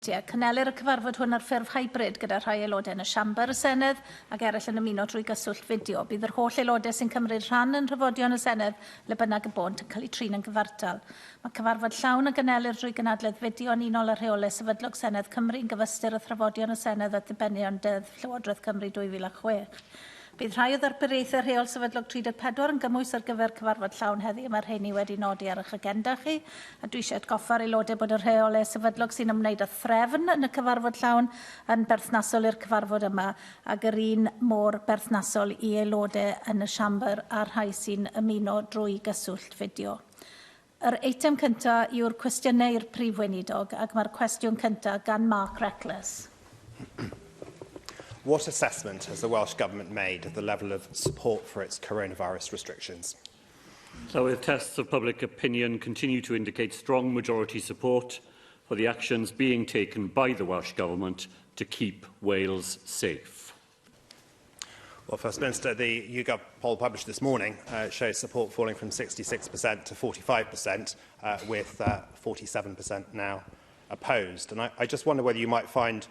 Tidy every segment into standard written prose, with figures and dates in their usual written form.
Cynelir y cyfarfod hwn ar ffurf hybrid gyda rhai aelodau yn y siambr y Senedd ac eraill yn ymuno drwy gyswllt fideo. Bydd yr holl aelodau sy'n cymryd rhan yn rhyfodion y Senedd le bynnag y bont yn cael eu trin yn gyfartal. Mae cyfarfod llawn y gynelir drwy gynadledd fideo yn unol ar rheolau sefydlog Senedd Cymru yn gyfystyr y thrafodion y Senedd at ddibenion deddf Llywodraeth Cymru 2006. Bydd rhai o ddarpariaethau rheol sefydlog 34 yn gymwys ar gyfer cyfarfod llawn heddi, mae'r rheini wedi nodi ar eich agenda chi. A dwi eisiau atgoffa'r aelodau bod y rheolau sefydlog sy'n ymwneud â threfn yn y cyfarfod llawn yn berthnasol i'r cyfarfod yma ac yr un mor berthnasol i aelodau yn y siambr a rhai sy'n ymuno drwy gyswllt fideo. Yr eitem cyntaf yw'r cwestiynau i'r Prif Weinidog ac mae'r cwestiwn cyntaf gan Mark Reckless. What assessment has the Welsh Government made of the level of support for its coronavirus restrictions? So, with tests of public opinion continue to indicate strong majority support for the actions being taken by the Welsh Government to keep Wales safe. Well, First Minister, the YouGov poll published this morning shows support falling from 66% to 45%, with 47% now opposed. And I just wonder whether you might find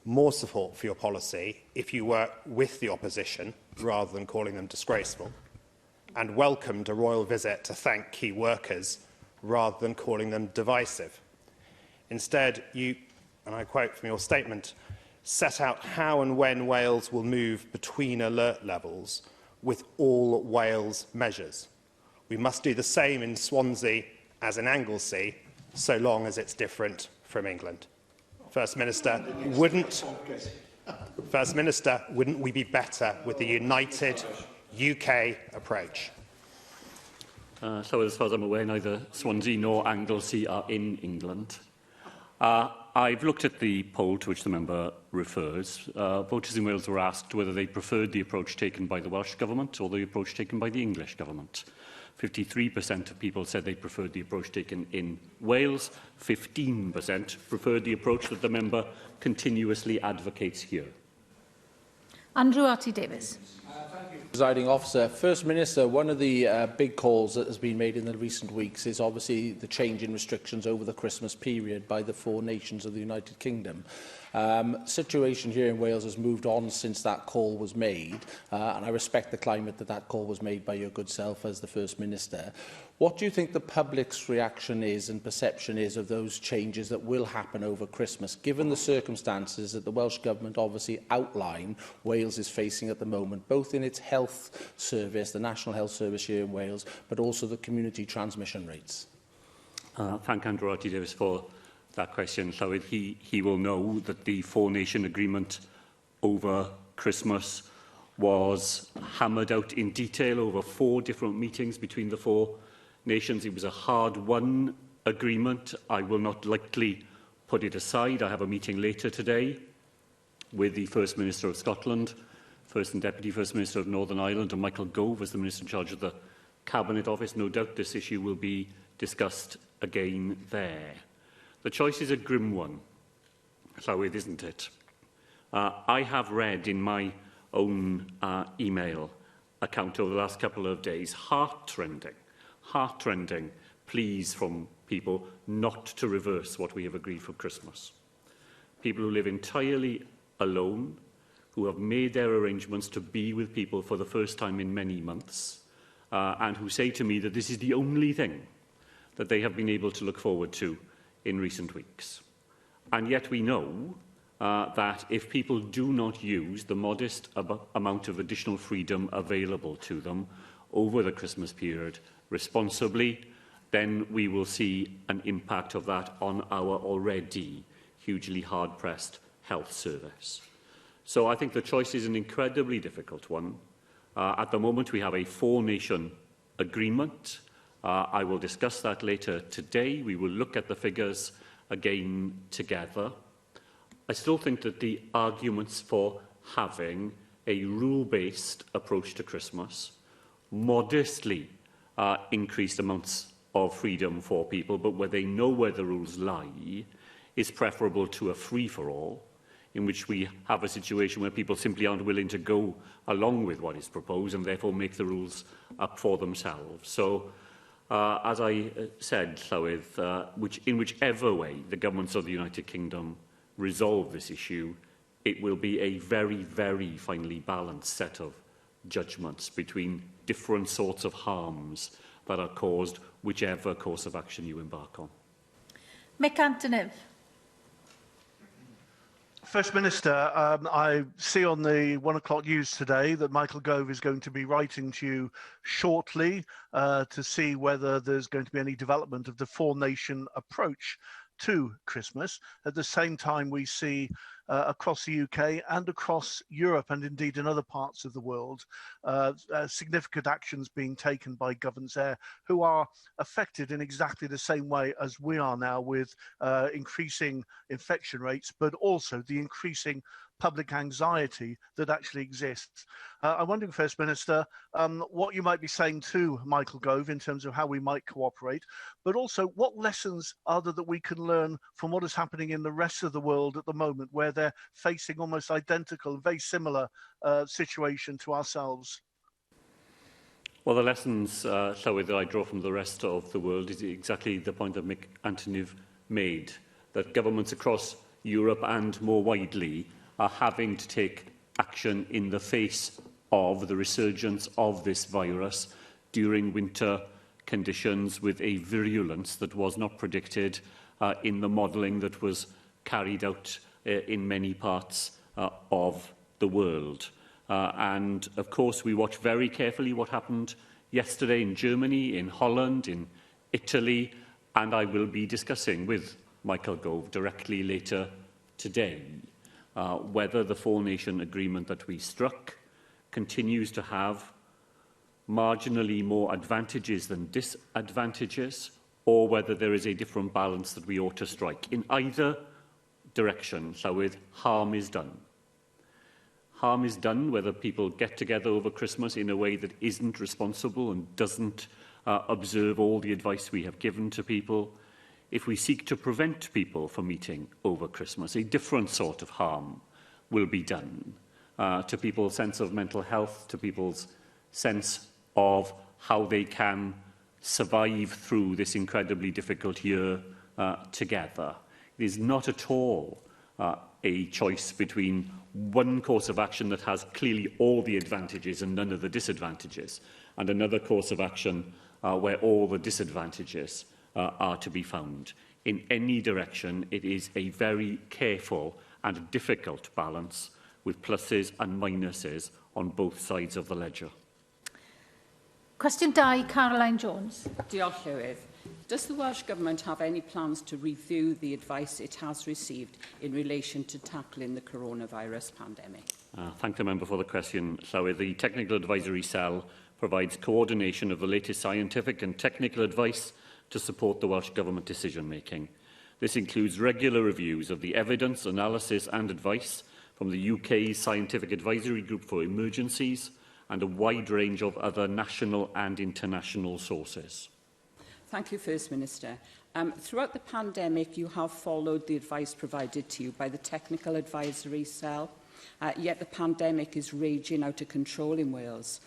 more support for your policy if you work with the opposition rather than calling them disgraceful, and welcomed a royal visit to thank key workers rather than calling them divisive. Instead, you, and I quote from your statement, set out how and when Wales will move between alert levels with all Wales measures. We must do the same in Swansea as in Anglesey, so long as it's different from England. First Minister, wouldn't we be better with the united UK approach? So, as far as I'm aware, neither Swansea nor Anglesey are in England. I've looked at the poll to which the member refers. Voters in Wales were asked whether they preferred the approach taken by the Welsh Government or the approach taken by the English Government. 53% of people said they preferred the approach taken in Wales. 15% preferred the approach that the member continuously advocates here. Andrew Arty-Davies. Presiding Officer, First Minister, one of the big calls that has been made in the recent weeks is obviously the change in restrictions over the Christmas period by the four nations of the United Kingdom. Situation here in Wales has moved on since that call was made, and I respect the climate that call was made by your good self as the First Minister. What do you think the public's reaction is and perception is of those changes that will happen over Christmas, given the circumstances that the Welsh Government obviously outline Wales is facing at the moment, both in its health service, the National Health Service here in Wales, but also the community transmission rates? Thank Andrew Arty-Davies for that question. Llywyd, he will know that the four-nation agreement over Christmas was hammered out in detail over 4 different meetings between the 4 nations. It was a hard-won agreement. I will not lightly put it aside. I have a meeting later today with the First Minister of Scotland, First and Deputy First Minister of Northern Ireland, and Michael Gove as the Minister in charge of the Cabinet Office. No doubt this issue will be discussed again there. The choice is a grim one, Llywyd, isn't it? I have read in my own email account over the last couple of days heart-rending pleas from people not to reverse what we have agreed for Christmas. People who live entirely alone, who have made their arrangements to be with people for the first time in many months, and who say to me that this is the only thing that they have been able to look forward to in recent weeks. And yet we know that if people do not use the modest amount of additional freedom available to them over the Christmas period responsibly, then we will see an impact of that on our already hugely hard-pressed health service. So I think the choice is an incredibly difficult one. At the moment, we have a 4-nation agreement. I will discuss that later today. We will look at the figures again together. I still think that the arguments for having a rule-based approach to Christmas, modestly increased amounts of freedom for people, but where they know where the rules lie, is preferable to a free-for-all, in which we have a situation where people simply aren't willing to go along with what is proposed and therefore make the rules up for themselves. So, as I said, Llywydd, in whichever way the governments of the United Kingdom resolve this issue, it will be a very, very finely balanced set of judgments between different sorts of harms that are caused whichever course of action you embark on. Mick Antonydd. First Minister, I see on the 1 o'clock news today that Michael Gove is going to be writing to you shortly to see whether there's going to be any development of the four-nation approach to Christmas. At the same time, we see across the UK and across Europe and indeed in other parts of the world, significant actions being taken by governments there who are affected in exactly the same way as we are now, with increasing infection rates, but also the increasing public anxiety that actually exists. I'm wondering, First Minister, what you might be saying to Michael Gove in terms of how we might cooperate, but also what lessons are there that we can learn from what is happening in the rest of the world at the moment, where they're facing almost identical, very similar situation to ourselves? Well, the lessons, Llywydd, that I draw from the rest of the world is exactly the point that Mick Antonydd made, that governments across Europe and more widely are having to take action in the face of the resurgence of this virus during winter conditions with a virulence that was not predicted in the modelling that was carried out in many parts of the world. And, of course, we watch very carefully what happened yesterday in Germany, in Holland, in Italy, and I will be discussing with Michael Gove directly later today whether the four-nation agreement that we struck continues to have marginally more advantages than disadvantages, or whether there is a different balance that we ought to strike. In either direction, Llywydd, harm is done. Harm is done whether people get together over Christmas in a way that isn't responsible and doesn't observe all the advice we have given to people. If we seek to prevent people from meeting over Christmas, a different sort of harm will be done to people's sense of mental health, to people's sense of how they can survive through this incredibly difficult year together. It is not at all a choice between one course of action that has clearly all the advantages and none of the disadvantages, and another course of action where all the disadvantages are to be found. In any direction, it is a very careful and difficult balance with pluses and minuses on both sides of the ledger. Cwestiwn 2, Caroline Jones. Diolch, Llywydd. Does the Welsh Government have any plans to review the advice it has received in relation to tackling the coronavirus pandemic? Thank the member for the question, Llywydd. The Technical Advisory Cell provides coordination of the latest scientific and technical advice to support the Welsh Government decision-making. This includes regular reviews of the evidence, analysis and advice from the UK's Scientific Advisory Group for Emergencies and a wide range of other national and international sources. Thank you, First Minister. Throughout the pandemic, you have followed the advice provided to you by the Technical Advisory Cell, yet the pandemic is raging out of control in Wales.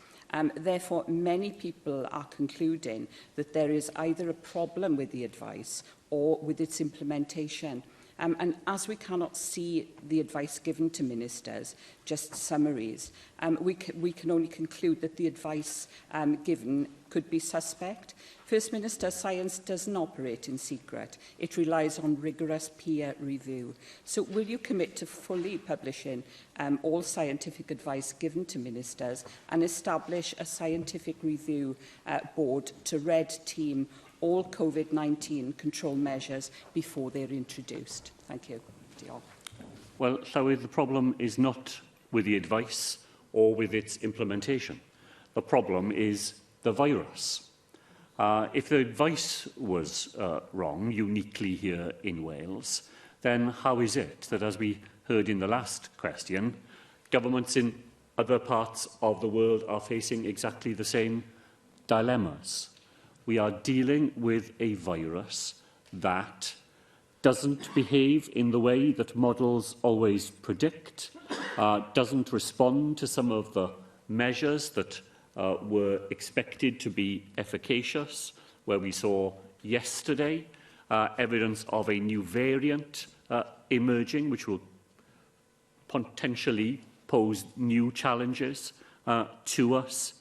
Therefore, many people are concluding that there is either a problem with the advice or with its implementation. And as we cannot see the advice given to ministers, just summaries, we can only conclude that the advice given could be suspect. First Minister, science doesn't operate in secret. It relies on rigorous peer review. So will you commit to fully publishing all scientific advice given to ministers and establish a scientific review board to red team all COVID-19 control measures before they're introduced? Thank you. Diolch. Well, Llywydd, the problem is not with the advice or with its implementation. The problem is the virus. If the advice was wrong, uniquely here in Wales, then how is it that, as we heard in the last question, governments in other parts of the world are facing exactly the same dilemmas? We are dealing with a virus that doesn't behave in the way that models always predict, doesn't respond to some of the measures that were expected to be efficacious, where we saw yesterday evidence of a new variant emerging, which will potentially pose new challenges to us.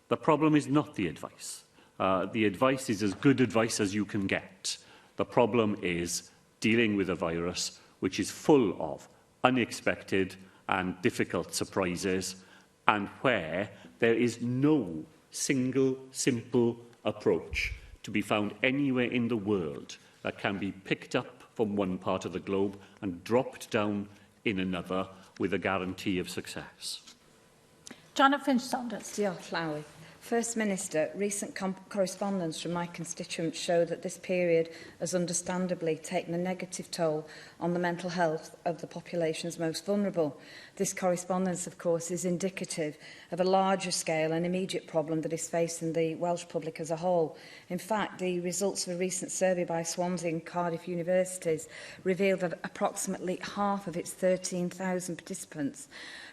The problem is not the advice. The advice is as good advice as you can get. The problem is dealing with a virus which is full of unexpected and difficult surprises, and where there is no single simple approach to be found anywhere in the world that can be picked up from one part of the globe and dropped down in another with a guarantee of success. Janet Finch-Saunders. Diolch, Llawi. First Minister, recent correspondence from my constituents show that this period has understandably taken a negative toll on the mental health of the population's most vulnerable. This correspondence, of course, is indicative of a larger scale and immediate problem that is facing the Welsh public as a whole. In fact, the results of a recent survey by Swansea and Cardiff universities revealed that approximately half of its 13,000 participants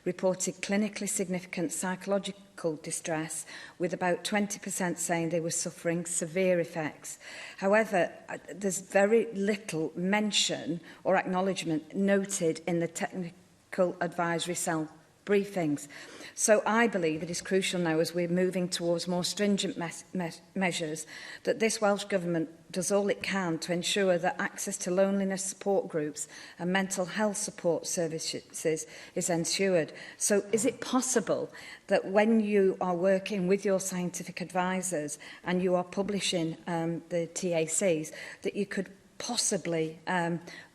reported clinically significant psychological distress, with about 20% saying they were suffering severe effects. However, there's very little mention or acknowledgement noted in the technical advisory cell briefings. So I believe it is crucial now, as we're moving towards more stringent measures, that this Welsh Government does all it can to ensure that access to loneliness support groups and mental health support services is ensured. So is it possible that when you are working with your scientific advisors and you are publishing the TACs, that you could possibly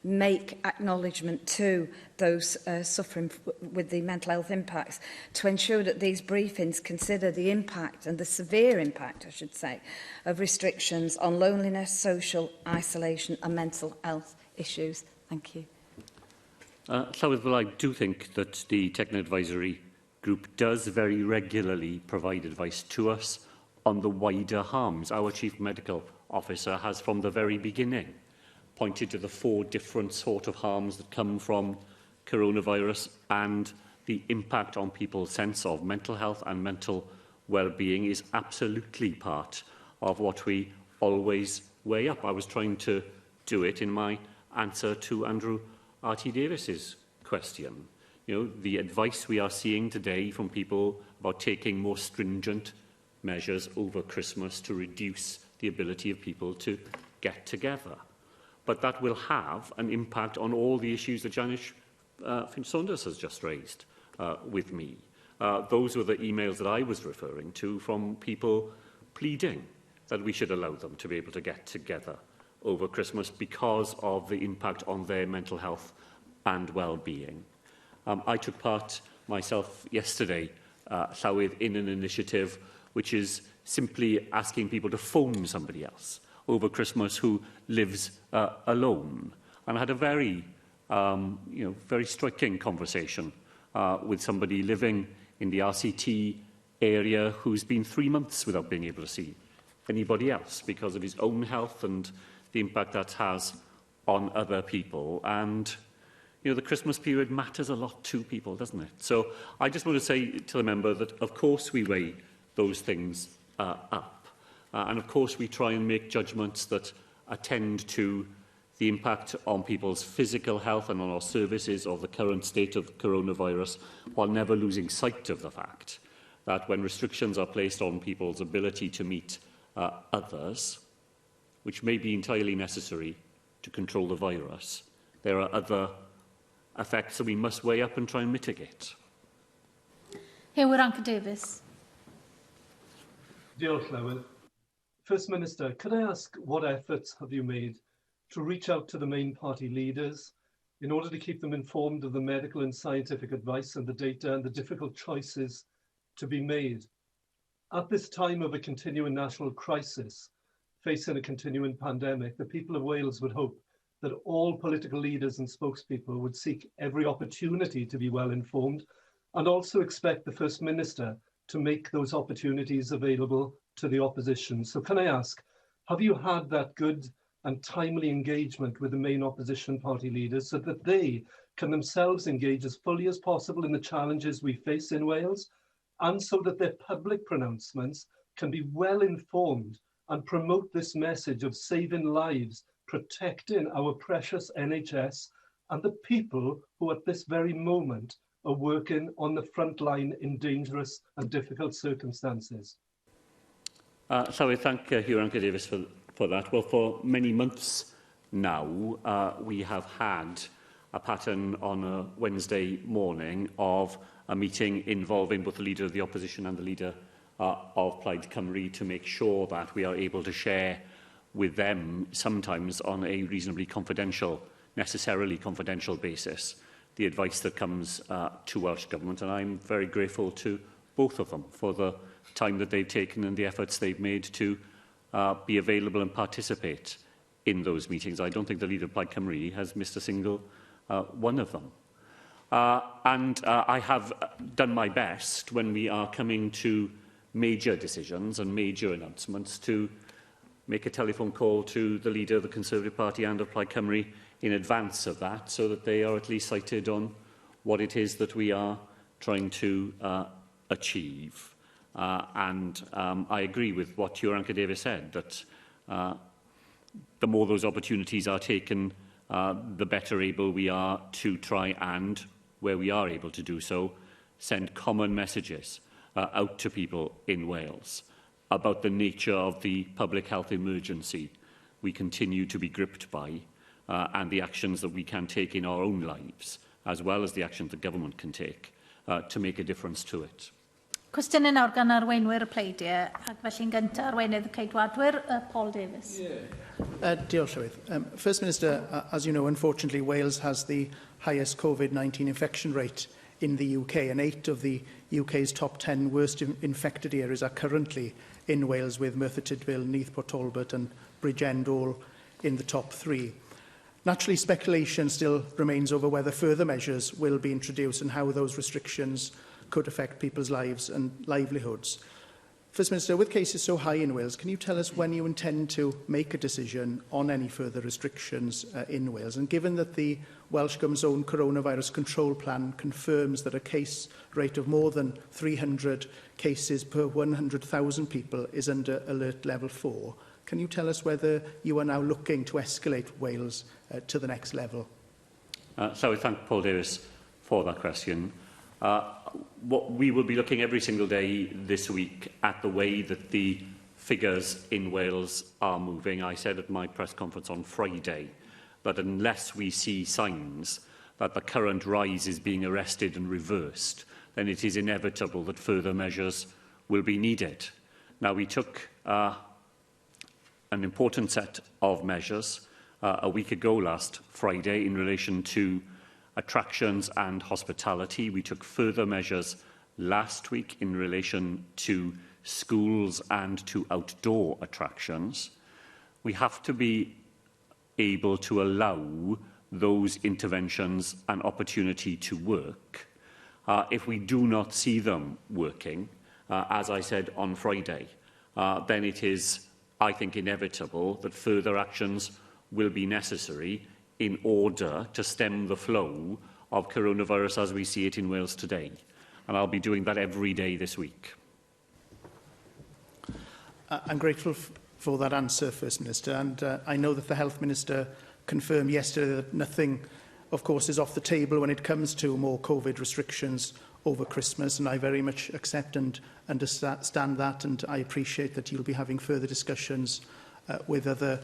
make acknowledgement to those suffering with the mental health impacts, to ensure that these briefings consider the impact, and the severe impact, I should say, of restrictions on loneliness, social isolation and mental health issues? Thank you. Well, I do think that the Techno Advisory Group does very regularly provide advice to us on the wider harms. Our Chief Medical Officer has, from the very beginning, pointed to the 4 different sort of harms that come from coronavirus, and the impact on people's sense of mental health and mental well-being is absolutely part of what we always weigh up. I was trying to do it in my answer to Andrew R.T. Davis's question. You know, the advice we are seeing today from people about taking more stringent measures over Christmas to reduce the ability of people to get together. But that will have an impact on all the issues that Janet Finch-Saunders has just raised with me. Those were the emails that I was referring to from people pleading that we should allow them to be able to get together over Christmas because of the impact on their mental health and well-being. I took part myself yesterday, Llawydd, in an initiative which is simply asking people to phone somebody else over Christmas who lives alone. And I had a very, very striking conversation with somebody living in the RCT area who's been 3 months without being able to see anybody else because of his own health and the impact that has on other people. And, you know, the Christmas period matters a lot to people, doesn't it? So I just want to say to the member that, of course, we weigh those things up. And of course, we try and make judgments that attend to the impact on people's physical health and on our services of the current state of coronavirus, while never losing sight of the fact that when restrictions are placed on people's ability to meet others, which may be entirely necessary to control the virus, there are other effects that we must weigh up and try and mitigate. Yw'r Davis. Diolch, Llawydd. First Minister, could I ask what efforts have you made to reach out to the main party leaders in order to keep them informed of the medical and scientific advice and the data and the difficult choices to be made? At this time of a continuing national crisis, facing a continuing pandemic, the people of Wales would hope that all political leaders and spokespeople would seek every opportunity to be well informed, and also expect the First Minister to make those opportunities available to the opposition. So can I ask, have you had that good and timely engagement with the main opposition party leaders so that they can themselves engage as fully as possible in the challenges we face in Wales, and so that their public pronouncements can be well informed and promote this message of saving lives, protecting our precious NHS and the people who at this very moment are working on the front line in dangerous and difficult circumstances? So I thank Hugh Davis for that. Well, for many months now, we have had a pattern on a Wednesday morning of a meeting involving both the Leader of the Opposition and the Leader of Plaid Cymru to make sure that we are able to share with them, sometimes on a reasonably confidential, necessarily confidential basis, the advice that comes to Welsh Government. And I'm very grateful to both of them for the time that they've taken and the efforts they've made to be available and participate in those meetings. I don't think the Leader of Plaid Cymru has missed a single one of them. I have done my best when we are coming to major decisions and major announcements to make a telephone call to the Leader of the Conservative Party and of Plaid Cymru in advance of that, so that they are at least cited on what it is that we are trying to achieve. I agree with what Hugh Davis said, that the more those opportunities are taken, the better able we are to try and, where we are able to do so, send common messages out to people in Wales about the nature of the public health emergency we continue to be gripped by, and the actions that we can take in our own lives, as well as the actions the government can take to make a difference to it. Cwestiynau nawr gan arweinwyr y pleidiau, ac felly'n gyntaf arweinydd y ceidwadwyr, Paul Davis. Diolch, Llywydd. First Minister, as you know, unfortunately, Wales has the highest COVID-19 infection rate in the UK, and 8 of the UK's top 10 worst infected areas are currently in Wales, with Merthyr Tydfil, Neath Port Talbot and Bridgend all in the top 3. Naturally, speculation still remains over whether further measures will be introduced and how those restrictions could affect people's lives and livelihoods. First Minister, with cases so high in Wales, can you tell us when you intend to make a decision on any further restrictions in Wales? And given that the Welsh Government's own coronavirus control plan confirms that a case rate of more than 300 cases per 100,000 people is under alert level 4, can you tell us whether you are now looking to escalate Wales to the next level? So I thank Paul Davis for that question. We will be looking every single day this week at the way that the figures in Wales are moving. I said at my press conference on Friday that unless we see signs that the current rise is being arrested and reversed, then it is inevitable that further measures will be needed. Now, we took an important set of measures a week ago last Friday in relation to attractions and hospitality. We took further measures last week in relation to schools and to outdoor attractions. We have to be able to allow those interventions an opportunity to work. If we do not see them working, as I said on Friday, then it is, I think, inevitable that further actions will be necessary in order to stem the flow of coronavirus as we see it in Wales today. And I'll be doing that every day this week. I'm grateful for that answer, First Minister, and I know that the Health Minister confirmed yesterday that nothing, of course, is off the table when it comes to more COVID restrictions over Christmas, and I very much accept and understand that, and I appreciate that you'll be having further discussions with other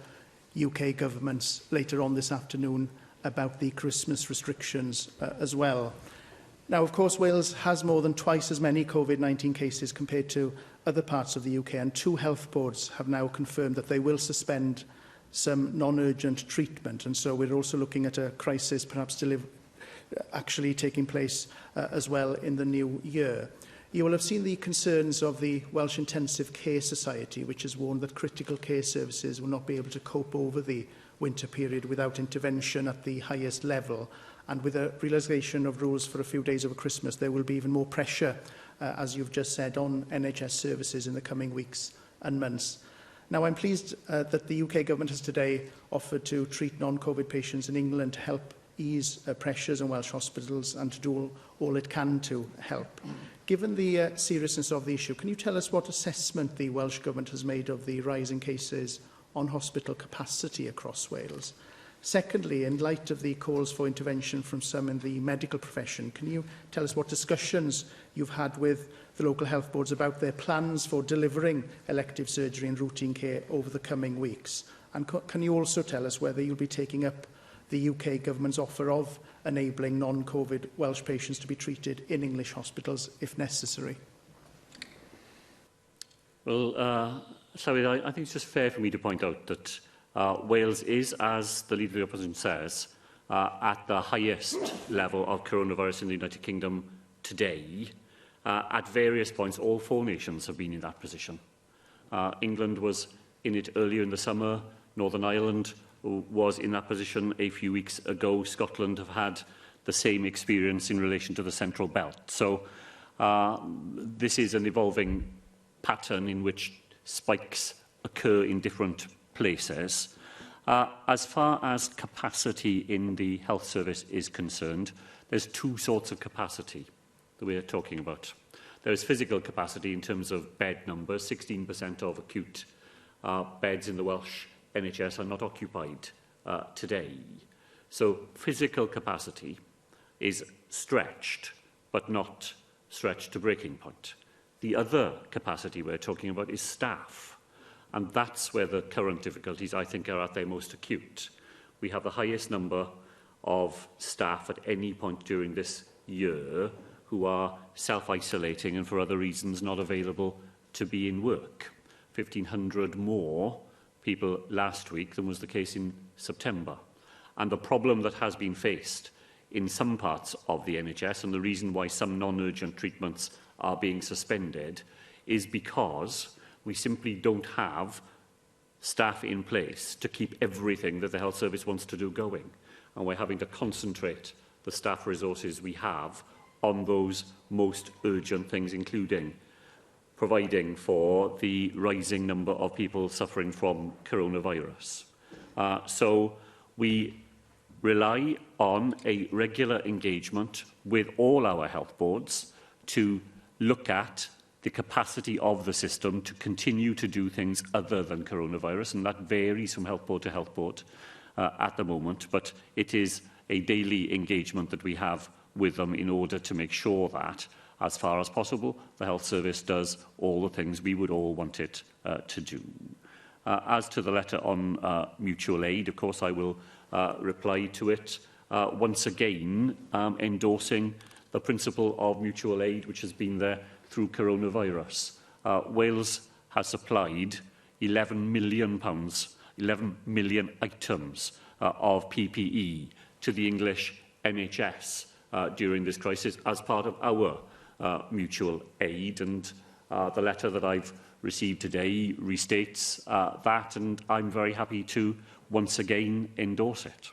UK governments later on this afternoon about the Christmas restrictions as well. Now, of course, Wales has more than twice as many COVID-19 cases compared to other parts of the UK, and 2 health boards have now confirmed that they will suspend some non-urgent treatment, and so we're also looking at a crisis perhaps actually taking place as well in the new year. You will have seen the concerns of the Welsh Intensive Care Society, which has warned that critical care services will not be able to cope over the winter period without intervention at the highest level. And with a realisation of rules for a few days over Christmas, there will be even more pressure, as you've just said, on NHS services in the coming weeks and months. Now, I'm pleased that the UK government has today offered to treat non-COVID patients in England to help ease pressures on Welsh hospitals and to do all it can to help. Given the seriousness of the issue, can you tell us what assessment the Welsh Government has made of the rising cases on hospital capacity across Wales? Secondly, in light of the calls for intervention from some in the medical profession, can you tell us what discussions you've had with the local health boards about their plans for delivering elective surgery and routine care over the coming weeks? And can you also tell us whether you'll be taking up the UK Government's offer of enabling non-COVID Welsh patients to be treated in English hospitals if necessary? Well, Llywydd, I think it's just fair for me to point out that Wales is, as the Leader of the Opposition says, at the highest level of coronavirus in the United Kingdom today. At various points, all 4 nations have been in that position. England was in it earlier in the summer. Northern Ireland was in that position a few weeks ago. Scotland have had the same experience in relation to the Central Belt. So this is an evolving pattern in which spikes occur in different places. As far as capacity in the health service is concerned, there's 2 sorts of capacity that we're talking about. There is physical capacity in terms of bed numbers. 16% of acute beds in the Welsh NHS are not occupied today. So physical capacity is stretched, but not stretched to breaking point. The other capacity we're talking about is staff. And that's where the current difficulties, I think, are at their most acute. We have the highest number of staff at any point during this year who are self-isolating and for other reasons not available to be in work. 1,500 more people last week than was the case in September. And the problem that has been faced in some parts of the NHS, and the reason why some non-urgent treatments are being suspended, is because we simply don't have staff in place to keep everything that the health service wants to do going. And we're having to concentrate the staff resources we have on those most urgent things, including providing for the rising number of people suffering from coronavirus. So we rely on a regular engagement with all our health boards to look at the capacity of the system to continue to do things other than coronavirus, and that varies from health board to health board at the moment, but it is a daily engagement that we have with them in order to make sure that, as far as possible, the health service does all the things we would all want it to do. As to the letter on mutual aid, of course, I will reply to it, once again endorsing the principle of mutual aid, which has been there through coronavirus. Wales has supplied £11 million, 11 million items of PPE to the English NHS during this crisis as part of our mutual aid. And the letter that I've received today restates that, and I'm very happy to once again endorse it.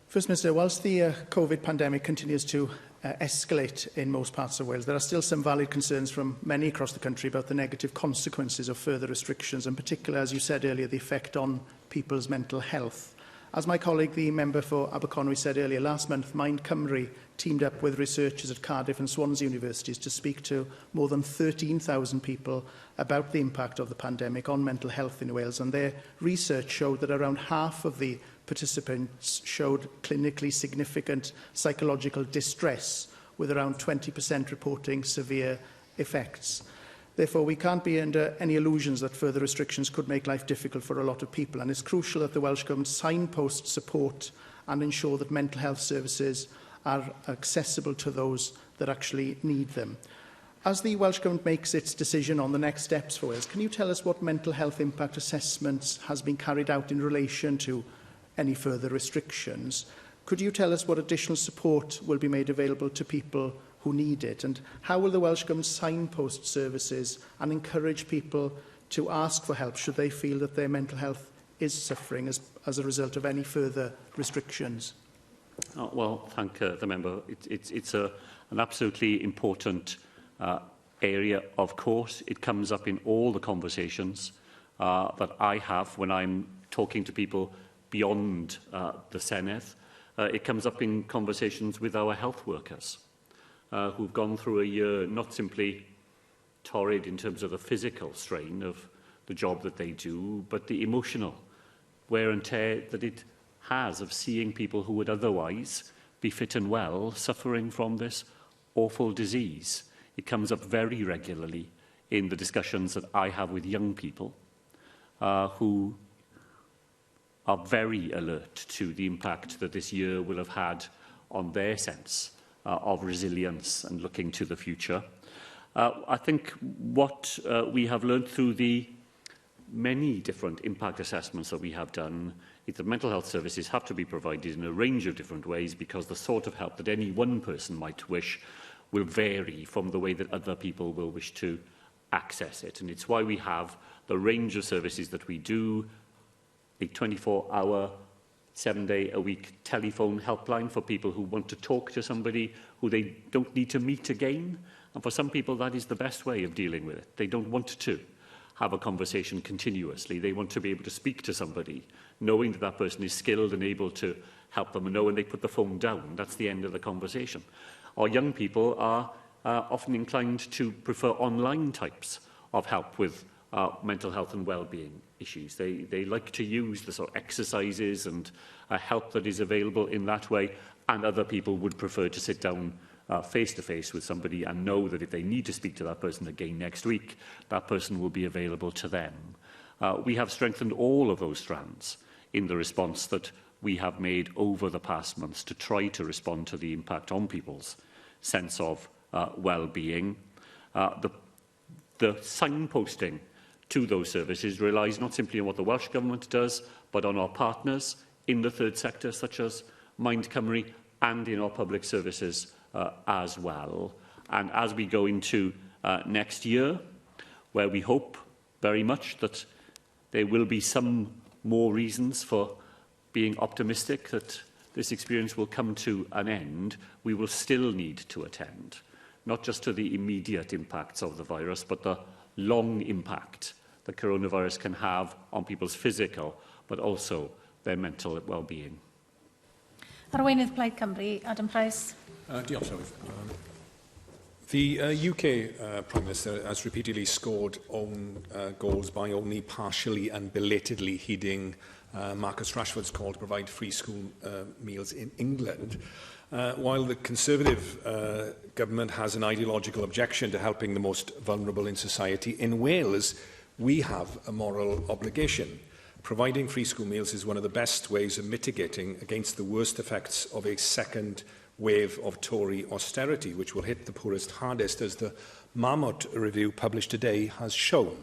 First Minister, whilst the COVID pandemic continues to escalate in most parts of Wales, there are still some valid concerns from many across the country about the negative consequences of further restrictions, and particularly, as you said earlier, the effect on people's mental health. As my colleague, the member for Aberconwy, said earlier, last month, Mind Cymru teamed up with researchers at Cardiff and Swansea universities to speak to more than 13,000 people about the impact of the pandemic on mental health in Wales, and their research showed that around half of the participants showed clinically significant psychological distress, with around 20% reporting severe effects. Therefore, we can't be under any illusions that further restrictions could make life difficult for a lot of people, and it's crucial that the Welsh Government signpost support and ensure that mental health services are accessible to those that actually need them. As the Welsh Government makes its decision on the next steps for Wales, can you tell us what mental health impact assessments has been carried out in relation to any further restrictions? Could you tell us what additional support will be made available to people who need it? And how will the Welsh Government signpost services and encourage people to ask for help should they feel that their mental health is suffering as a result of any further restrictions? Well, thank the member. It's an absolutely important area, of course. It comes up in all the conversations that I have when I'm talking to people beyond the Senedd. It comes up in conversations with our health workers who've gone through a year not simply torrid in terms of the physical strain of the job that they do, but the emotional wear and tear that it has of seeing people who would otherwise be fit and well suffering from this awful disease. It comes up very regularly in the discussions that I have with young people who are very alert to the impact that this year will have had on their sense of resilience and looking to the future. I think what we have learned through the many different impact assessments that we have done is that mental health services have to be provided in a range of different ways, because the sort of help that any one person might wish will vary from the way that other people will wish to access it. And it's why we have the range of services that we do, a 24-hour, 7-day-a-week telephone helpline for people who want to talk to somebody who they don't need to meet again. And for some people, that is the best way of dealing with it. They don't want to have a conversation continuously. They want to be able to speak to somebody, knowing that that person is skilled and able to help them, and know when they put the phone down, that's the end of the conversation. Our young people are often inclined to prefer online types of help with mental health and well-being issues. They like to use the sort of exercises and help that is available in that way, and other people would prefer to sit down face-to-face with somebody and know that if they need to speak to that person again next week, that person will be available to them. We have strengthened all of those strands in the response that we have made over the past months to try to respond to the impact on people's sense of well-being. The signposting to those services relies not simply on what the Welsh Government does, but on our partners in the third sector, such as Mae'r Cymru, and in our public services as well. And as we go into next year, where we hope very much that there will be some more reasons for being optimistic that this experience will come to an end, we will still need to attend, not just to the immediate impacts of the virus, but the long impact the coronavirus can have on people's physical, but also their mental well-being. Arweinydd Plaid Cymru, Adam Price. Diolch, Llywydd. The UK Prime Minister has repeatedly scored own goals by only partially and belatedly heeding Marcus Rashford's call to provide free school meals in England. While the Conservative government has an ideological objection to helping the most vulnerable in society, in Wales we have a moral obligation. Providing free school meals is one of the best ways of mitigating against the worst effects of a second wave of Tory austerity, which will hit the poorest hardest, as the Marmot review published today has shown.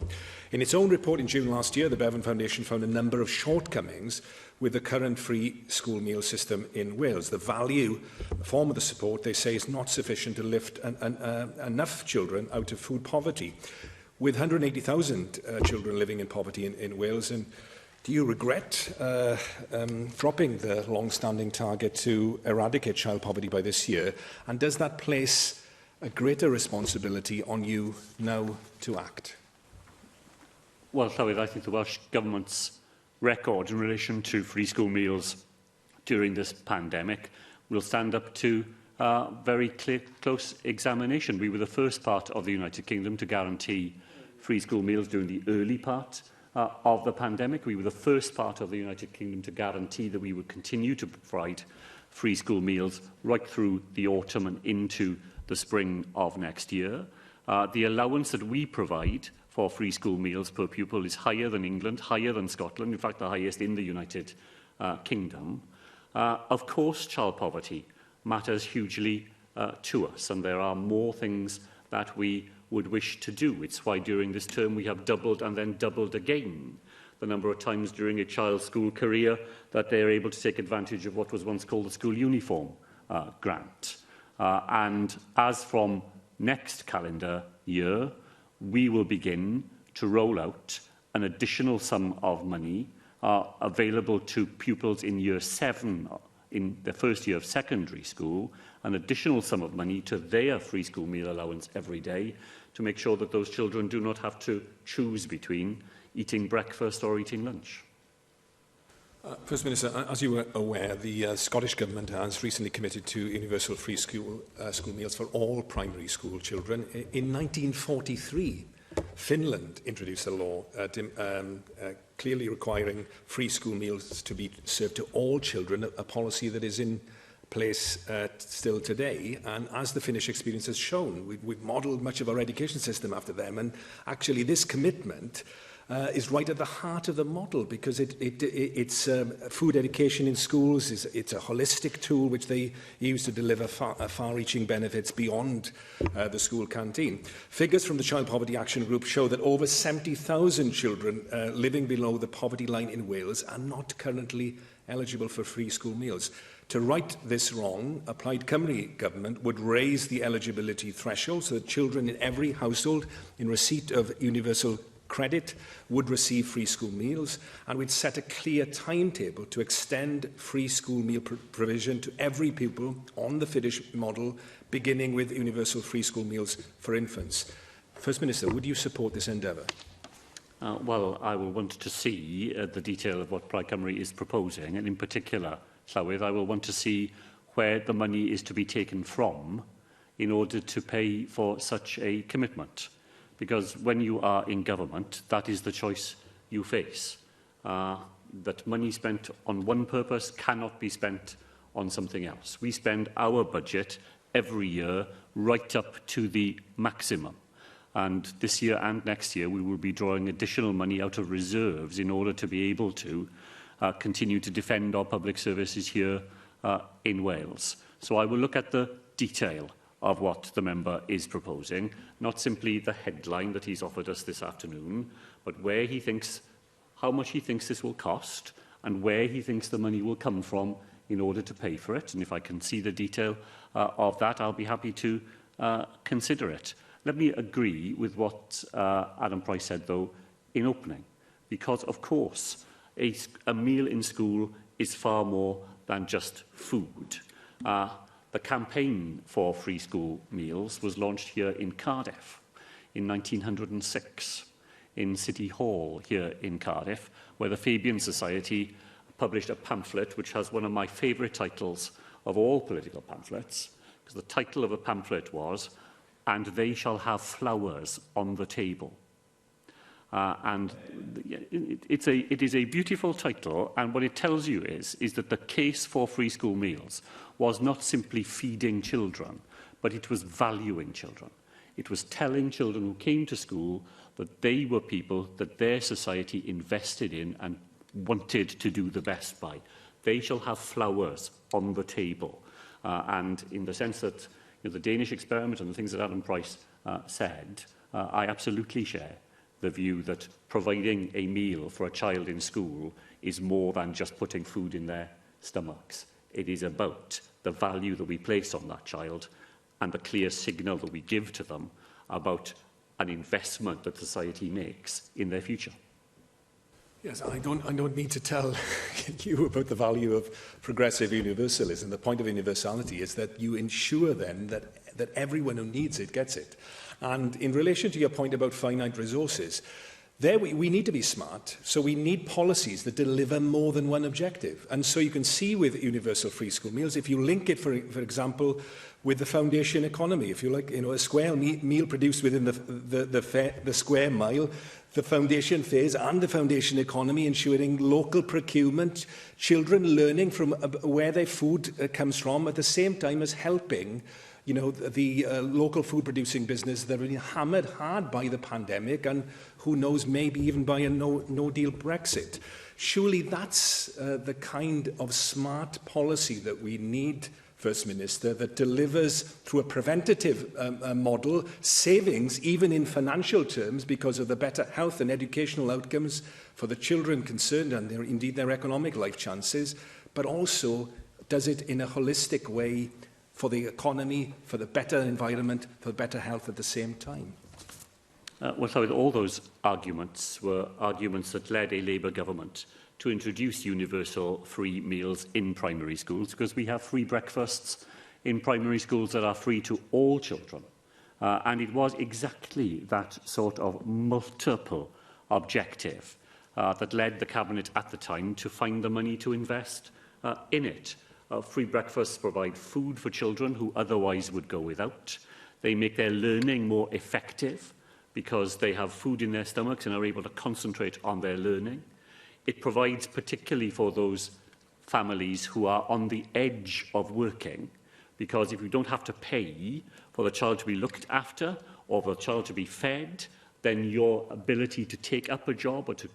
In its own report in June last year, the Bevan Foundation found a number of shortcomings with the current free school meal system in Wales. The value, the form of the support, they say, is not sufficient to lift enough children out of food poverty. With 180,000 children living in poverty in Wales, and do you regret dropping the long-standing target to eradicate child poverty by this year? And does that place a greater responsibility on you now to act? Well, Llywydd, I think the Welsh Government's record in relation to free school meals during this pandemic will stand up to very close examination. We were the first part of the United Kingdom to guarantee free school meals during the early part of the pandemic. We were the first part of the United Kingdom to guarantee that we would continue to provide free school meals right through the autumn and into the spring of next year. The allowance that we provide for free school meals per pupil is higher than England, higher than Scotland, in fact the highest in the United Kingdom. Of course, child poverty matters hugely to us, and there are more things that we would wish to do. It's why during this term we have doubled and then doubled again the number of times during a child's school career that they are able to take advantage of what was once called the school uniform grant. And as from next calendar year, we will begin to roll out an additional sum of money available to pupils in year 7 in the first year of secondary school, an additional sum of money to their free school meal allowance every day, to make sure that those children do not have to choose between eating breakfast or eating lunch. First Minister, as you are aware, the Scottish Government has recently committed to universal free school meals for all primary school children. In 1943, Finland introduced a law clearly requiring free school meals to be served to all children, a policy that is in place still today. And as the Finnish experience has shown, we've modelled much of our education system after them. And actually this commitment is right at the heart of the model, because it's food education in schools. It's a holistic tool which they use to deliver far-reaching benefits beyond the school canteen. Figures from the Child Poverty Action Group show that over 70,000 children living below the poverty line in Wales are not currently eligible for free school meals. To right this wrong, a Plaid Cymru government would raise the eligibility threshold so that children in every household in receipt of universal credit would receive free school meals, and we'd set a clear timetable to extend free school meal provision to every pupil on the Finnish model, beginning with universal free school meals for infants. First Minister, would you support this endeavour? Well, I will want to see the detail of what Plaid Cymru is proposing, and in particular, Llywydd, I will want to see where the money is to be taken from in order to pay for such a commitment. Because when you are in government, that is the choice you face. That money spent on one purpose cannot be spent on something else. We spend our budget every year right up to the maximum. And this year and next year, we will be drawing additional money out of reserves in order to be able to continue to defend our public services here in Wales. So I will look at the detail of what the member is proposing, not simply the headline that he's offered us this afternoon, but where he thinks, how much he thinks this will cost, and where he thinks the money will come from in order to pay for it. And if I can see the detail of that, I'll be happy to consider it. Let me agree with what Adam Price said, though, in opening, because, of course, a meal in school is far more than just food. The campaign for free school meals was launched here in Cardiff in 1906, in City Hall here in Cardiff, where the Fabian Society published a pamphlet which has one of my favourite titles of all political pamphlets, because the title of the pamphlet was, "And They Shall Have Flowers on the Table." And it is a beautiful title, and what it tells you is that the case for free school meals was not simply feeding children, but it was valuing children. It was telling children who came to school that they were people that their society invested in and wanted to do the best by. They shall have flowers on the table. And in the sense that the Danish experiment and the things that Adam Price said, I absolutely share the view that providing a meal for a child in school is more than just putting food in their stomachs. It is about the value that we place on that child and the clear signal that we give to them about an investment that society makes in their future. Yes, I don't need to tell you about the value of progressive universalism. The point of universality is that you ensure then that everyone who needs it gets it. And in relation to your point about finite resources, there we need to be smart, so we need policies that deliver more than one objective. And so you can see with universal free school meals, if you link it, for example, with the foundation economy, if you like, a square meal produced within the square mile, the foundation phase and the foundation economy, ensuring local procurement, children learning from where their food comes from, at the same time as helping the local food producing business that have been hammered hard by the pandemic and who knows, maybe even by a no-deal Brexit. Surely that's the kind of smart policy that we need, First Minister, that delivers through a preventative model savings, even in financial terms, because of the better health and educational outcomes for the children concerned and indeed their economic life chances, but also does it in a holistic way for the economy, for the better environment, for better health at the same time. Well, so all those arguments were arguments that led a Labour government to introduce universal free meals in primary schools, because we have free breakfasts in primary schools that are free to all children. And it was exactly that sort of multiple objective that led the Cabinet at the time to find the money to invest in it. Free breakfasts provide food for children who otherwise would go without. They make their learning more effective because they have food in their stomachs and are able to concentrate on their learning. It provides particularly for those families who are on the edge of working, because if you don't have to pay for the child to be looked after or for the child to be fed, then your ability to take up a job or to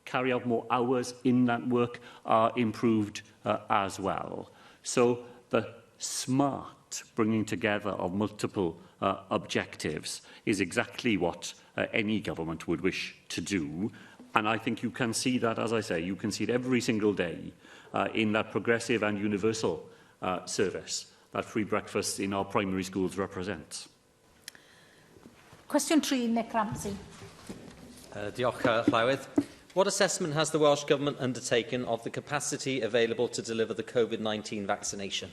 carry out more hours in that work are improved as well. So the smart bringing together of multiple objectives is exactly what any government would wish to do. And I think you can see that, as I say, you can see it every single day in that progressive and universal service that free breakfast in our primary schools represents. Cwestiwn 3, Nick Ramsey. Diolch, Llywydd. What assessment has the Welsh Government undertaken of the capacity available to deliver the COVID-19 vaccination?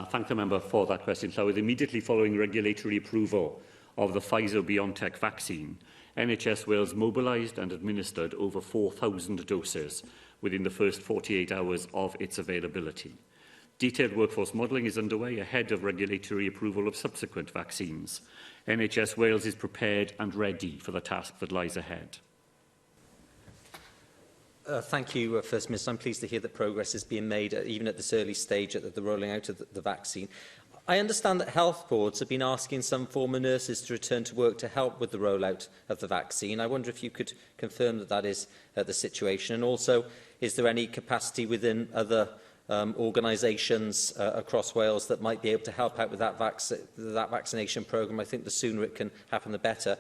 Thank the member for that question, Llywydd. Immediately following regulatory approval of the Pfizer-BioNTech vaccine, NHS Wales mobilised and administered over 4,000 doses within the first 48 hours of its availability. Detailed workforce modelling is underway ahead of regulatory approval of subsequent vaccines. NHS Wales is prepared and ready for the task that lies ahead. Thank you, First Minister. I'm pleased to hear that progress is being made, even at this early stage at the rolling out of the vaccine. I understand that health boards have been asking some former nurses to return to work to help with the rollout of the vaccine. I wonder if you could confirm that that is the situation. And also, is there any capacity within other organisations across Wales that might be able to help out with that vaccination programme? I think the sooner it can happen, the better.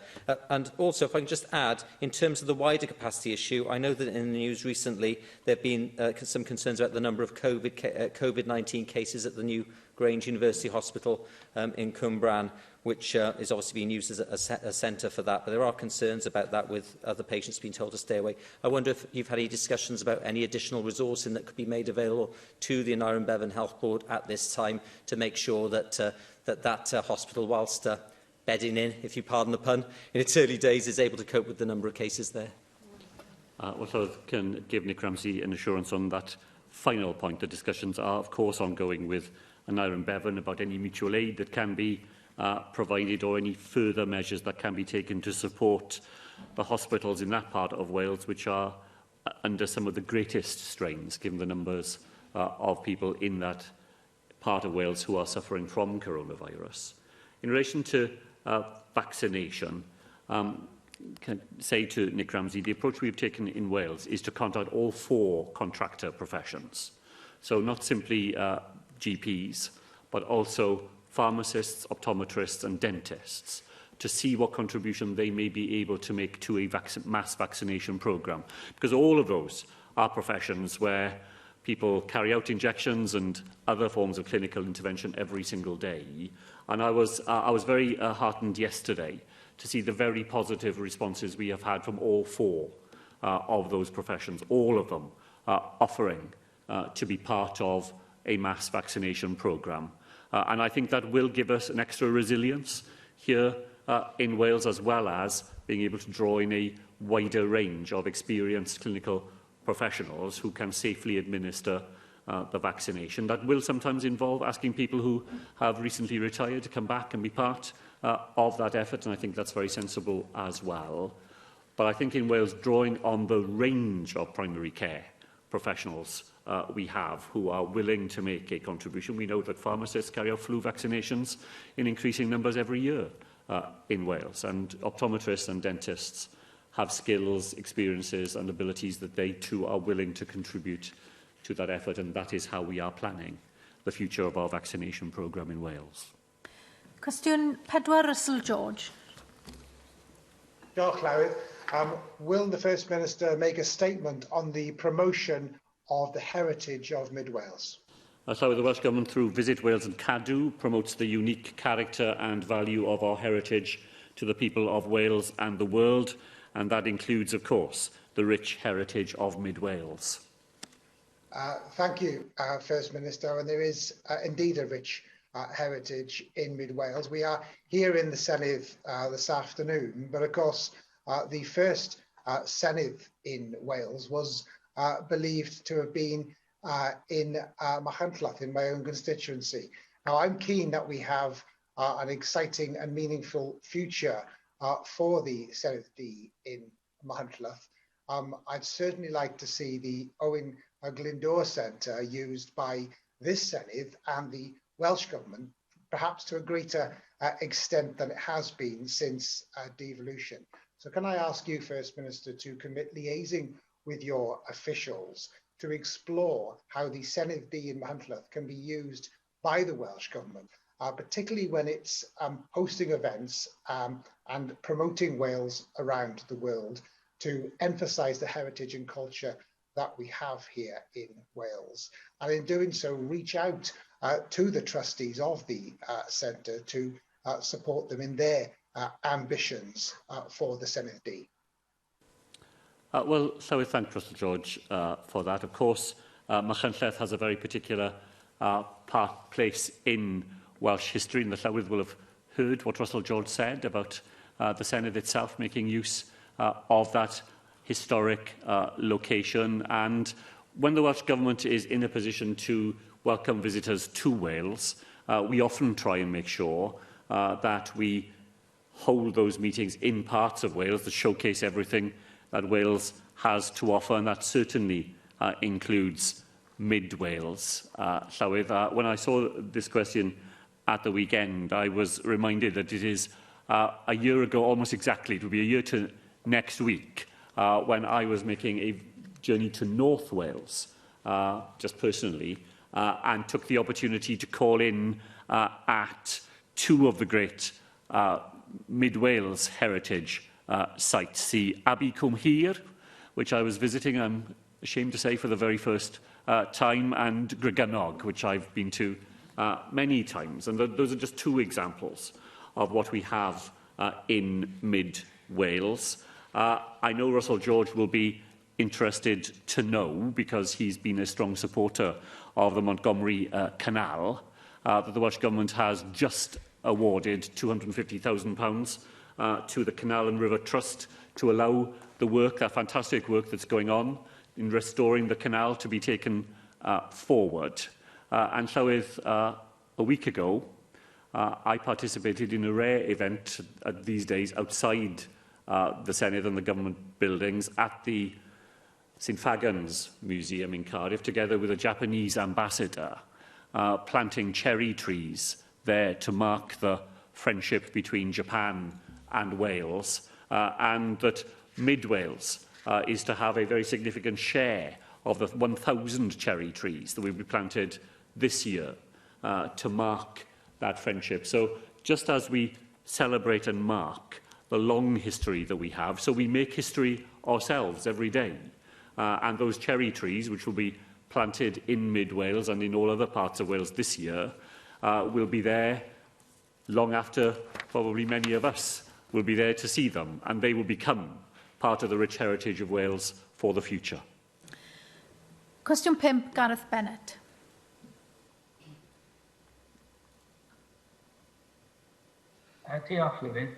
And also, if I can just add, in terms of the wider capacity issue, I know that in the news recently there have been some concerns about the number of COVID-19 cases at the new Grange University Hospital in Cumbraen, which is obviously being used as a centre for that. But there are concerns about that, with other patients being told to stay away. I wonder if you've had any discussions about any additional resourcing that could be made available to the Aneurin Bevan Health Board at this time to make sure that that hospital, whilst bedding in, if you pardon the pun, in its early days, is able to cope with the number of cases there. Well, I can give Nick Ramsey an assurance on that final point. The discussions are, of course, ongoing with Aneurin Bevan about any mutual aid that can be provided or any further measures that can be taken to support the hospitals in that part of Wales, which are under some of the greatest strains, given the numbers of people in that part of Wales who are suffering from coronavirus. In relation to vaccination, can I say to Nick Ramsey, the approach we've taken in Wales is to count out all 4 contractor professions. So not simply GPs, but also pharmacists, optometrists and dentists, to see what contribution they may be able to make to a mass vaccination programme. Because all of those are professions where people carry out injections and other forms of clinical intervention every single day. And I was very heartened yesterday to see the very positive responses we have had from all 4 of those professions, all of them offering to be part of a mass vaccination programme. And I think that will give us an extra resilience here in Wales, as well as being able to draw in a wider range of experienced clinical professionals who can safely administer the vaccination. That will sometimes involve asking people who have recently retired to come back and be part of that effort, and I think that's very sensible as well. But I think in Wales, drawing on the range of primary care professionals we have who are willing to make a contribution. We know that pharmacists carry out flu vaccinations in increasing numbers every year in Wales, and optometrists and dentists have skills, experiences and abilities that they too are willing to contribute to that effort, and that is how we are planning the future of our vaccination programme in Wales. Cwestiwn 4, Russell George. Diolch, Llywydd. Will the First Minister make a statement on the promotion of the heritage of Mid Wales? The Welsh Government, through Visit Wales and Cadw, promotes the unique character and value of our heritage to the people of Wales and the world, and that includes, of course, the rich heritage of Mid Wales. Thank you, First Minister, and there is indeed a rich heritage in Mid Wales. We are here in the Senedd this afternoon, but of course the first Senedd in Wales was believed to have been in Machynlleth, in my own constituency. Now, I'm keen that we have an exciting and meaningful future for the Senedd D in Machynlleth. I'd certainly like to see the Owen Glyndŵr Centre used by this Senedd and the Welsh Government, perhaps to a greater extent than it has been since devolution. So can I ask you, First Minister, to commit liaising with your officials to explore how the Senedd D in Machynlleth can be used by the Welsh Government, particularly when it's hosting events and promoting Wales around the world, to emphasise the heritage and culture that we have here in Wales, and in doing so reach out to the trustees of the centre to support them in their ambitions for the Senedd D. Well, Llywydd, thank Russell George for that. Of course, Machynlleth has a very particular place in Welsh history, and the Llywydd will have heard what Russell George said about the Senedd itself making use of that historic location. And when the Welsh Government is in a position to welcome visitors to Wales, we often try and make sure that we hold those meetings in parts of Wales that showcase everything that Wales has to offer, and that certainly includes mid-Wales. Llywydd, when I saw this question at the weekend, I was reminded that it is a year ago, almost exactly, it will be a year to next week, when I was making a journey to North Wales, just personally, and took the opportunity to call in at two of the great mid-Wales heritage sites, the Abbey Cwm Hir, which I was visiting, I'm ashamed to say, for the very first time, and Grygynnog, which I've been to many times. And those are just two examples of what we have in mid-Wales. I know Russell George will be interested to know, because he's been a strong supporter of the Montgomery Canal, that the Welsh Government has just awarded £250,000 to the Canal and River Trust to allow the work, that fantastic work that's going on in restoring the canal, to be taken forward. And Llywydd, a week ago, I participated in a rare event these days outside the Senedd and the government buildings at the St Fagans Museum in Cardiff, together with a Japanese ambassador, planting cherry trees there to mark the friendship between Japan and Wales, and that mid-Wales is to have a very significant share of the 1,000 cherry trees that will be planted this year to mark that friendship. So just as we celebrate and mark the long history that we have, so we make history ourselves every day. And those cherry trees, which will be planted in mid-Wales and in all other parts of Wales this year, will be there long after probably many of us will be there to see them, and they will become part of the rich heritage of Wales for the future. Cwestiwn 5, Gareth Bennett. Diolch, Llywydd.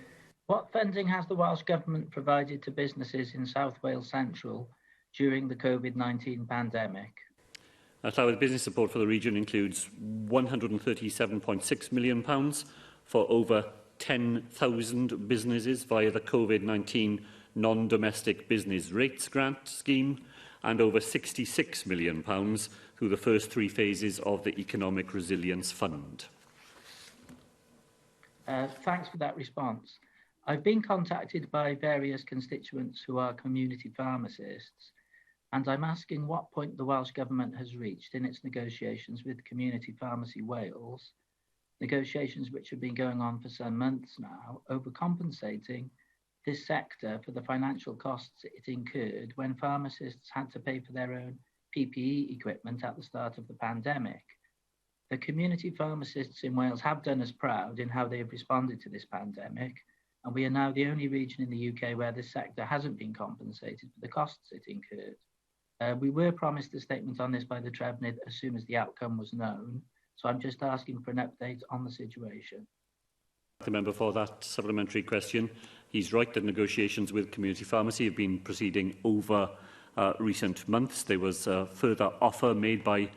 What funding has the Welsh Government provided to businesses in South Wales Central during the COVID-19 pandemic? Llywydd, business support for the region includes £137.6 million for over 10,000 businesses via the COVID-19 non-domestic business rates grant scheme, and over £66 million through the first three phases of the Economic Resilience Fund. Thanks for that response. I've been contacted by various constituents who are community pharmacists, and I'm asking what point the Welsh Government has reached in its negotiations with Community Pharmacy Wales, negotiations which have been going on for some months now, over compensating this sector for the financial costs it incurred when pharmacists had to pay for their own PPE equipment at the start of the pandemic. The community pharmacists in Wales have done us proud in how they have responded to this pandemic, and we are now the only region in the UK where this sector hasn't been compensated for the costs it incurred. We were promised a statement on this by the Trefnydd as soon as the outcome was known, so I'm just asking for an update on the situation. The member for that supplementary question. He's right that negotiations with community pharmacy have been proceeding over recent months. There was a further offer made by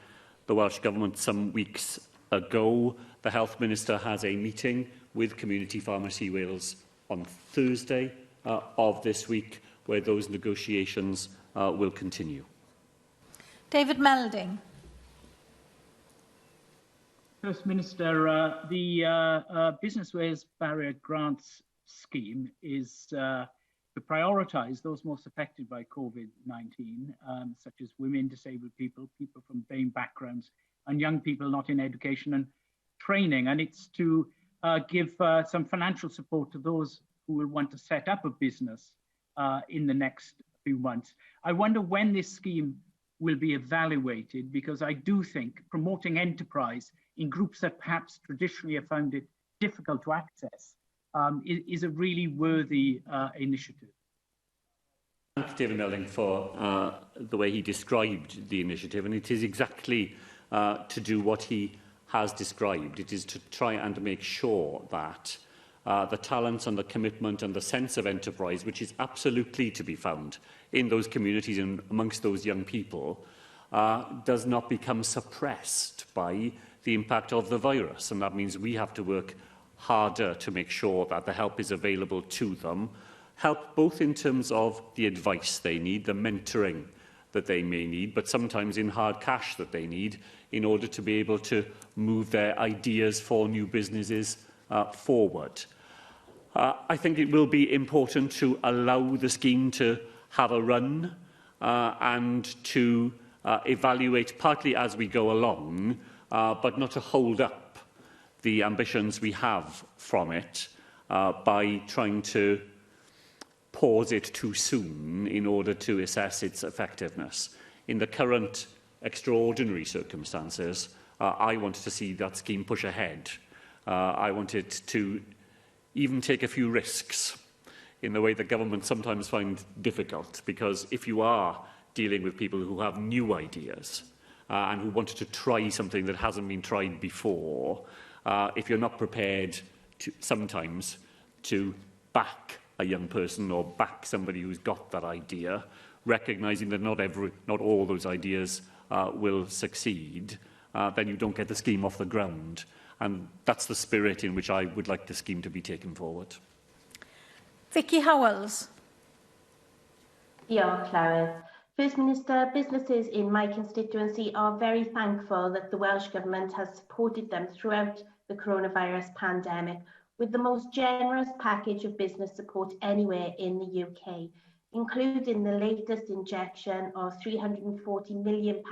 the Welsh Government some weeks ago. The Health Minister has a meeting with Community Pharmacy Wales on Thursday of this week, where those negotiations will continue. David Melding. First Minister, the Business Ways Barrier Grants scheme is to prioritise those most affected by COVID-19, such as women, disabled people, people from BAME backgrounds, and young people not in education and training. And it's to give some financial support to those who will want to set up a business in the next few months. I wonder when this scheme will be evaluated, because I do think promoting enterprise in groups that perhaps traditionally have found it difficult to access is a really worthy initiative. Thank David Melding for the way he described the initiative, and it is exactly to do what he has described. It is to try and make sure that the talents and the commitment and the sense of enterprise, which is absolutely to be found in those communities and amongst those young people, does not become suppressed by the impact of the virus. And that means we have to work harder to make sure that the help is available to them. Help both in terms of the advice they need, the mentoring that they may need, but sometimes in hard cash that they need in order to be able to move their ideas for new businesses forward. I think it will be important to allow the scheme to have a run and to evaluate partly as we go along, but not to hold up the ambitions we have from it by trying to pause it too soon in order to assess its effectiveness. In the current extraordinary circumstances, I wanted to see that scheme push ahead. I wanted to even take a few risks in the way that government sometimes find difficult, because if you are dealing with people who have new ideas and who want to try something that hasn't been tried before, if you're not prepared to sometimes to back a young person or back somebody who's got that idea, recognising that not all those ideas will succeed, then you don't get the scheme off the ground. And that's the spirit in which I would like the scheme to be taken forward. Vicky Howells. Diolch, Llywydd. First Minister, businesses in my constituency are very thankful that the Welsh Government has supported them throughout the coronavirus pandemic with the most generous package of business support anywhere in the UK, including the latest injection of £340 million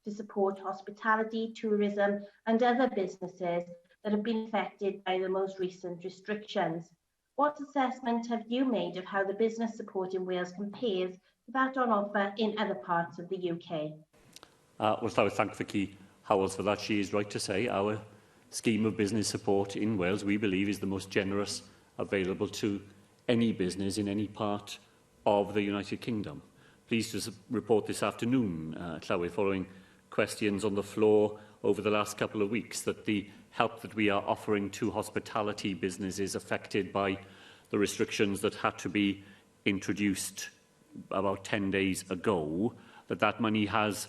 to support hospitality, tourism and other businesses that have been affected by the most recent restrictions. What assessment have you made of how the business support in Wales compares to that on offer in other parts of the UK? Well, I would thank Vicky Howells for that. She is right to say our scheme of business support in Wales, we believe, is the most generous available to any business in any part of the United Kingdom. Pleased to report this afternoon, Llywydd, following questions on the floor over the last couple of weeks, that the help that we are offering to hospitality businesses affected by the restrictions that had to be introduced about 10 days ago, that money has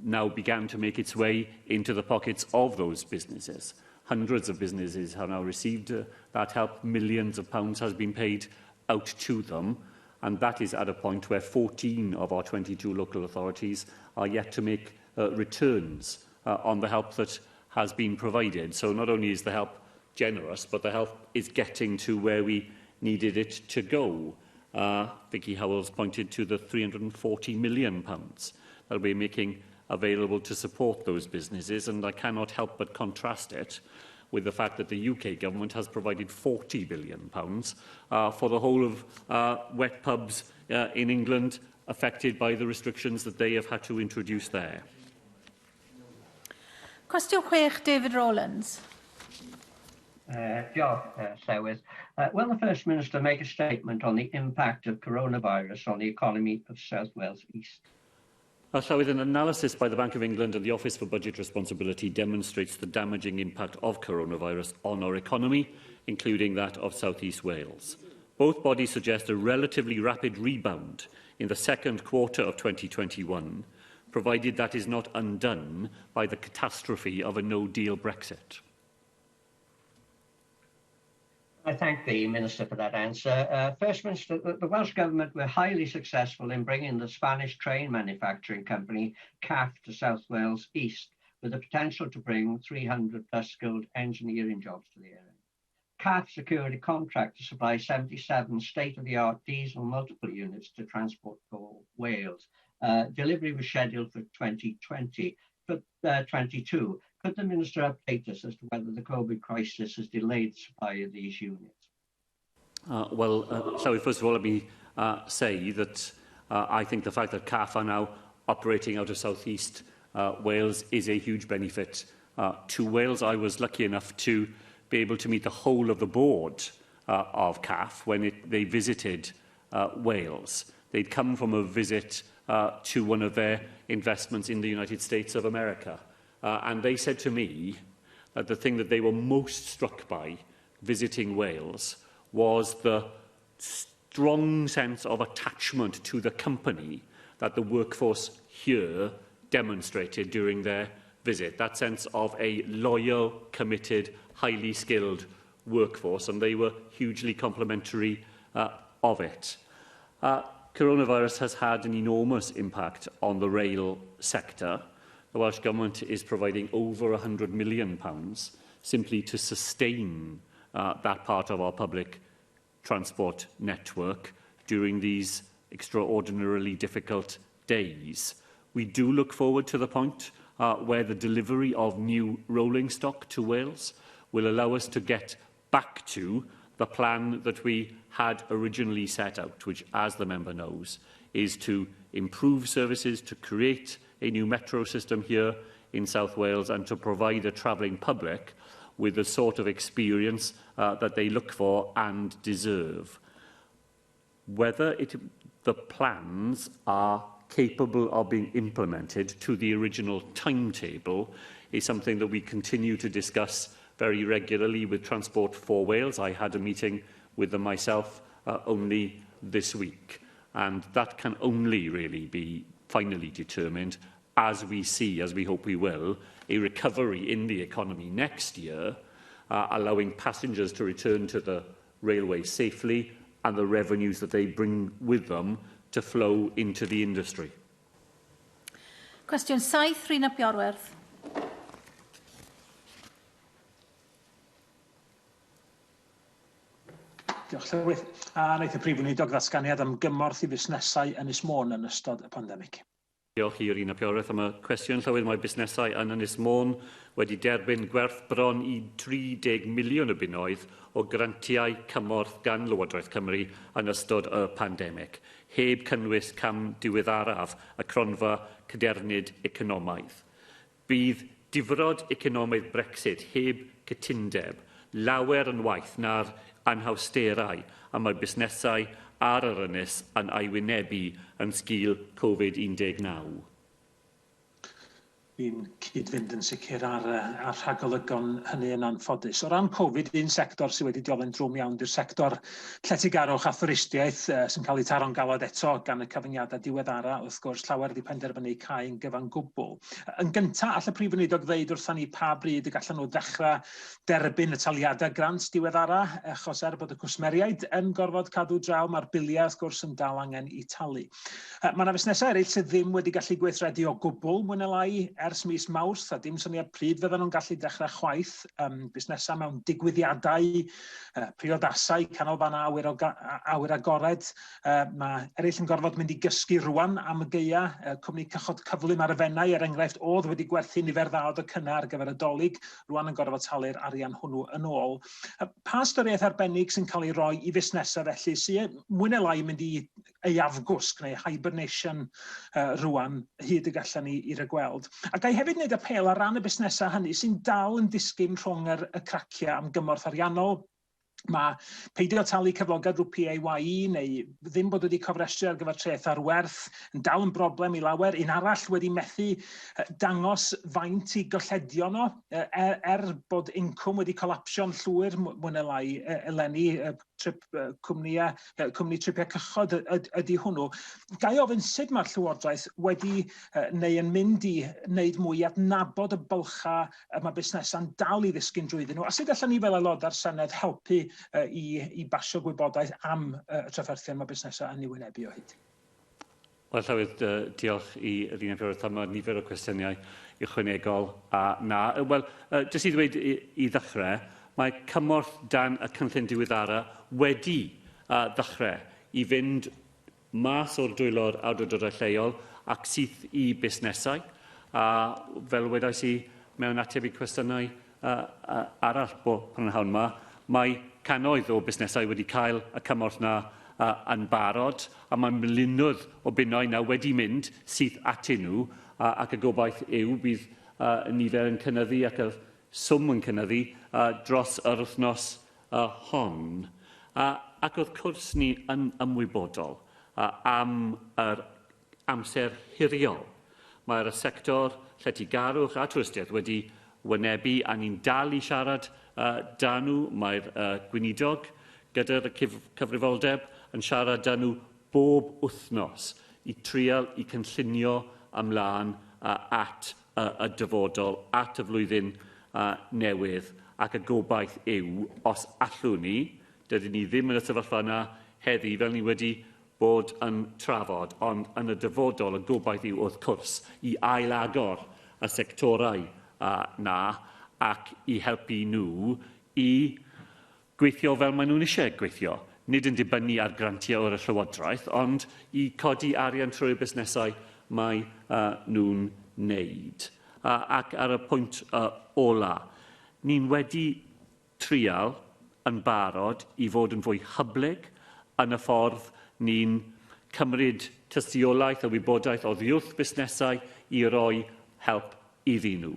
now began to make its way into the pockets of those businesses. Hundreds of businesses have now received that help. Millions of pounds has been paid out to them, and that is at a point where 14 of our 22 local authorities are yet to make returns on the help that has been provided. So not only is the help generous, but the help is getting to where we needed it to go. Vicky Howells pointed to the £340 million that we're making available to support those businesses, and I cannot help but contrast it with the fact that the UK government has provided £40 billion for the whole of wet pubs in England affected by the restrictions that they have had to introduce there. Cwestiwn 6, David Rowlands. Diolch, Llywydd. Will the First Minister make a statement on the impact of coronavirus on the economy of South Wales East? Llywydd, an analysis by the Bank of England and the Office for Budget Responsibility demonstrates the damaging impact of coronavirus on our economy, including that of South East Wales. Both bodies suggest a relatively rapid rebound in the second quarter of 2021, provided that is not undone by the catastrophe of a no-deal Brexit. I thank the Minister for that answer. First Minister, the Welsh Government were highly successful in bringing the Spanish train manufacturing company CAF to South Wales East, with the potential to bring 300 plus skilled engineering jobs to the area. CAF secured a contract to supply 77 state-of-the-art diesel multiple units to Transport for Wales. Delivery was scheduled for 2020, but 22. Could the Minister update us as to whether the COVID crisis has delayed the supply of these units? Shall we first of all let me say that I think the fact that CAF are now operating out of South East Wales is a huge benefit to Wales. I was lucky enough to be able to meet the whole of the board of CAF when they visited Wales. They'd come from a visit to one of their investments in the United States of America. And they said to me that the thing that they were most struck by visiting Wales was the strong sense of attachment to the company that the workforce here demonstrated during their visit. That sense of a loyal, committed, highly skilled workforce, and they were hugely complimentary of it. Coronavirus has had an enormous impact on the rail sector. The Welsh Government is providing over £100 million simply to sustain that part of our public transport network during these extraordinarily difficult days. We do look forward to the point where the delivery of new rolling stock to Wales will allow us to get back to the plan that we had originally set out, which, as the member knows, is to improve services, to create a new metro system here in South Wales and to provide a travelling public with the sort of experience that they look for and deserve. Whether the plans are capable of being implemented to the original timetable is something that we continue to discuss very regularly with Transport for Wales. I had a meeting with them myself only this week, and that can only really be finally determined as we see, as we hope we will, a recovery in the economy next year, allowing passengers to return to the railway safely and the revenues that they bring with them to flow into the industry. Cwestiwn 7, Rhina Piorwerth. Diolch Llywydd. A wnaeth y Prif Weinidog ddatganiad am gymorth i busnesau Ynys Môn yn ystod y pandemig. Diolch i Rhina Piorwerth am y cwestiwn. Llywydd, mae busnesau yn Ynys Môn wedi derbyn gwerth bron i 30 miliwn o bunnoedd o grantiau cymorth gan Llywodraeth Cymru yn ystod y pandemig, heb cynnwys cam diweddaraf y cronfa cydernid economaidd. Bydd difrod economaidd Brexit heb cytundeb lawer yn waith na'r anhawsterau a mae busnesau ar yr ynys yn aiwynebu yn sgil Covid-19. Fi'n cyd-fynd yn sicr ar rhagolygon hynny yn anffodus. O ran Covid, un sector sydd wedi diolen drwm iawn di'r sector lletygarwch a thwristiaeth sy'n cael ei taro'n galad eto gan y cyfyngiadau diweddara. Wrth gwrs, llawer wedi penderfynu cau yn gyfan gwbl. Yn gyntaf, all y Prif Weinidog ddeud wrthon ni pa bryd y gallen nhw ddechrau derbyn y taliadau grant diweddara, achos bod y cwsmeriaid yn gorfod cadw draw, mae'r biliau wrth gwrs yn dal angen i talu. Mae yna busnesau eraill sydd ddim wedi gallu gweithredu o gwbl mwy neu lai ers mis Mawrth, a dim syniad pryd fydden nhw'n gallu dechrau chwaith. Busnesau mewn digwyddiadau, priodasau, canolfanna awyr agored. Mae eraill yn gorfod mynd i gysgu rwan am y geia. Cwmni cychod cyflym ar y fennau, enghraifft, oedd wedi gwerthu nifer dda o docynnau ar gyfer y dolig, rwan yn gorfod talu'r arian hwnnw yn ôl. Pa ystyriaeth arbennig sy'n cael ei roi i fusnesau felly sy'n mwy neu lai mynd i eiafgwsg neu hibernation rwan hyd y gallen ni i rygweld. Ac ai hefyd wneud apel ar ran y busnesau hynny sy'n dal yn disgyn rhwng y craciau am gymorth ariannol. Mae peidio talu cyflogaeth drwy PAYE neu ddim bod wedi cofrestru ar gyfer treth ar werth yn dal yn broblem i lawer. Un arall wedi methu dangos faint i golledion o, bod incwm wedi colapsio'n llwyr mwy neu lai eleni cwmni tripiau cychod ydy hwnnw. Gai ofyn sut mae'r Llywodraeth wedi neu yn mynd i wneud mwy adnabod y bylcha mae busnesau'n dal i ddisgyn drwyddyn nhw, a sut allan ni fel aelodau'r Senedd helpu i basio gwybodaeth am y trafferthion mae busnesau yn ei wynebu o hyd. Wel, Llywydd, diolch i yr un o'r tam nifer o cwestiynau ychwanegol a na. Wel, jyst i ddweud i ddechrau, mae cymorth dan y cynllun diweddara wedi ddechrau i fynd mas o'r dwylo'r awdurdodau lleol ac syth i busnesau. A fel wedais i mewn ateb i cwestiynau arall prynhawn yma, mae cannoedd o busnesau wedi cael y cymorth na yn barod, a mae milynnoedd o bunnau na wedi mynd syth atyn nhw, ac y gobaith yw bydd y nifer yn cynyddu ac y swm yn cynyddu dros yr wythnos hon. Ac wrth cwrs ni yn ymwybodol am yr amser hiriol. Mae'r sector lletygarwch a twristiaeth wedi wynebu a ni'n dal i siarad dan nhw. Mae'r Weinidog gyda'r cyfrifoldeb yn siarad dan nhw bob wythnos i trial i cynllunio ymlaen at y dyfodol, at y flwyddyn newydd. Ac y gobaith yw, os allwn ni, dydyn ni ddim yn y sefyllfa yna heddi fel ni wedi bod yn trafod, ond yn y dyfodol y gobaith yw wrth cwrs i ailagor y sectorau na ac i helpu nhw i gweithio fel maen nhw'n eisiau gweithio. Nid yn dibynnu ar grantiau o'r Llywodraeth, ond i codi arian trwy'r busnesau mae nhw'n wneud. Ac ar y pwynt ola, ni'n wedi trial yn barod i fod yn fwy hyblyg yn y ffordd ni'n cymryd tystiolaeth a wybodaeth o ddiwrth busnesau i roi help iddyn nhw.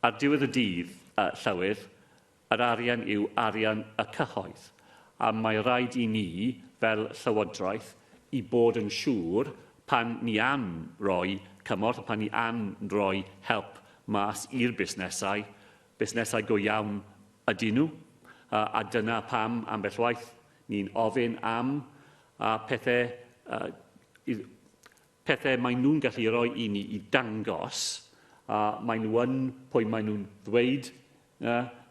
Ar diwedd y dydd, Llywydd, yr arian yw arian y cyhoedd, a mae rhaid i ni, fel Llywodraeth, i bod yn siŵr pan ni am roi cymorth, pan ni am roi help mas i'r busnesau go iawn ydyn nhw, a dyna pam ambell waith ni'n ofyn am pethau maen nhw'n gallu roi i ni i dangos, maen nhw yn pwy maen nhw'n ddweud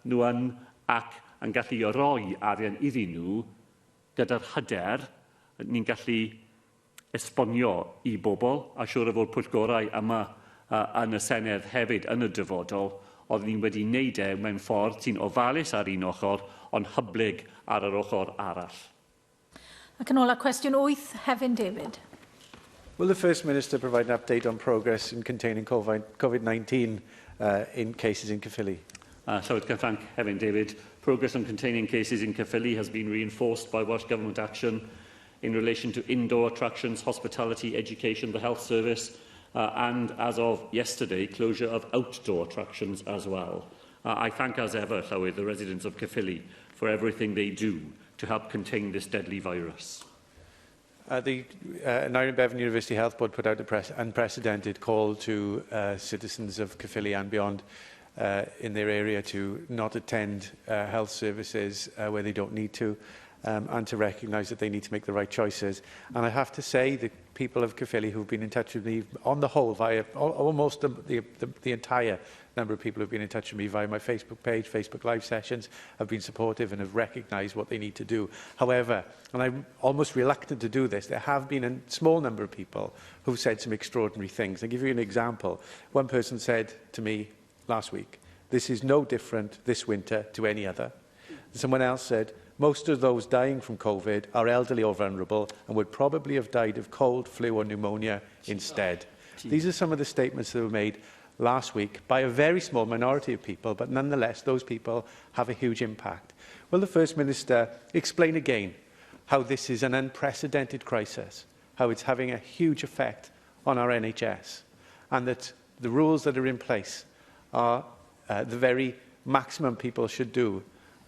nhw ac yn gallu roi arian iddyn nhw gyda'r hyder, ni'n gallu esbonio i bobl, a siŵr o fod pwyllgorau yma yn y Senedd hefyd yn y dyfodol, oedd ni'n wedi wneud mewn ffordd sy'n ofalus ar un ochr, ond hyblyg ar yr ochr arall. Ac yn ola, cwestiwn 8, Hefin David. Will the First Minister provide an update on progress in containing COVID-19 in cases in Caerphilly? So I can thank Hefin David. Progress on containing cases in Caerphilly has been reinforced by Welsh Government action in relation to indoor attractions, hospitality, education, the health service, and, as of yesterday, closure of outdoor attractions as well. I thank, as ever, Llywydd, the residents of Caerphilly for everything they do to help contain this deadly virus. The Nairon Bevan University Health Board put out an unprecedented call to citizens of Caerphilly and beyond in their area to not attend health services where they don't need to, and to recognise that they need to make the right choices. And I have to say, the people of Caerphilly who've been in touch with me, on the whole, via almost the entire number of people who've been in touch with me via my Facebook page, Facebook Live sessions, have been supportive and have recognised what they need to do. However, and I'm almost reluctant to do this, there have been a small number of people who've said some extraordinary things. I'll give you an example. One person said to me last week, "This is no different this winter to any other." Someone else said, "Most of those dying from COVID are elderly or vulnerable and would probably have died of cold, flu or pneumonia instead." These are some of the statements that were made last week by a very small minority of people, but nonetheless, those people have a huge impact. Will the First Minister explain again how this is an unprecedented crisis, how it's having a huge effect on our NHS, and that the rules that are in place are the very maximum people should do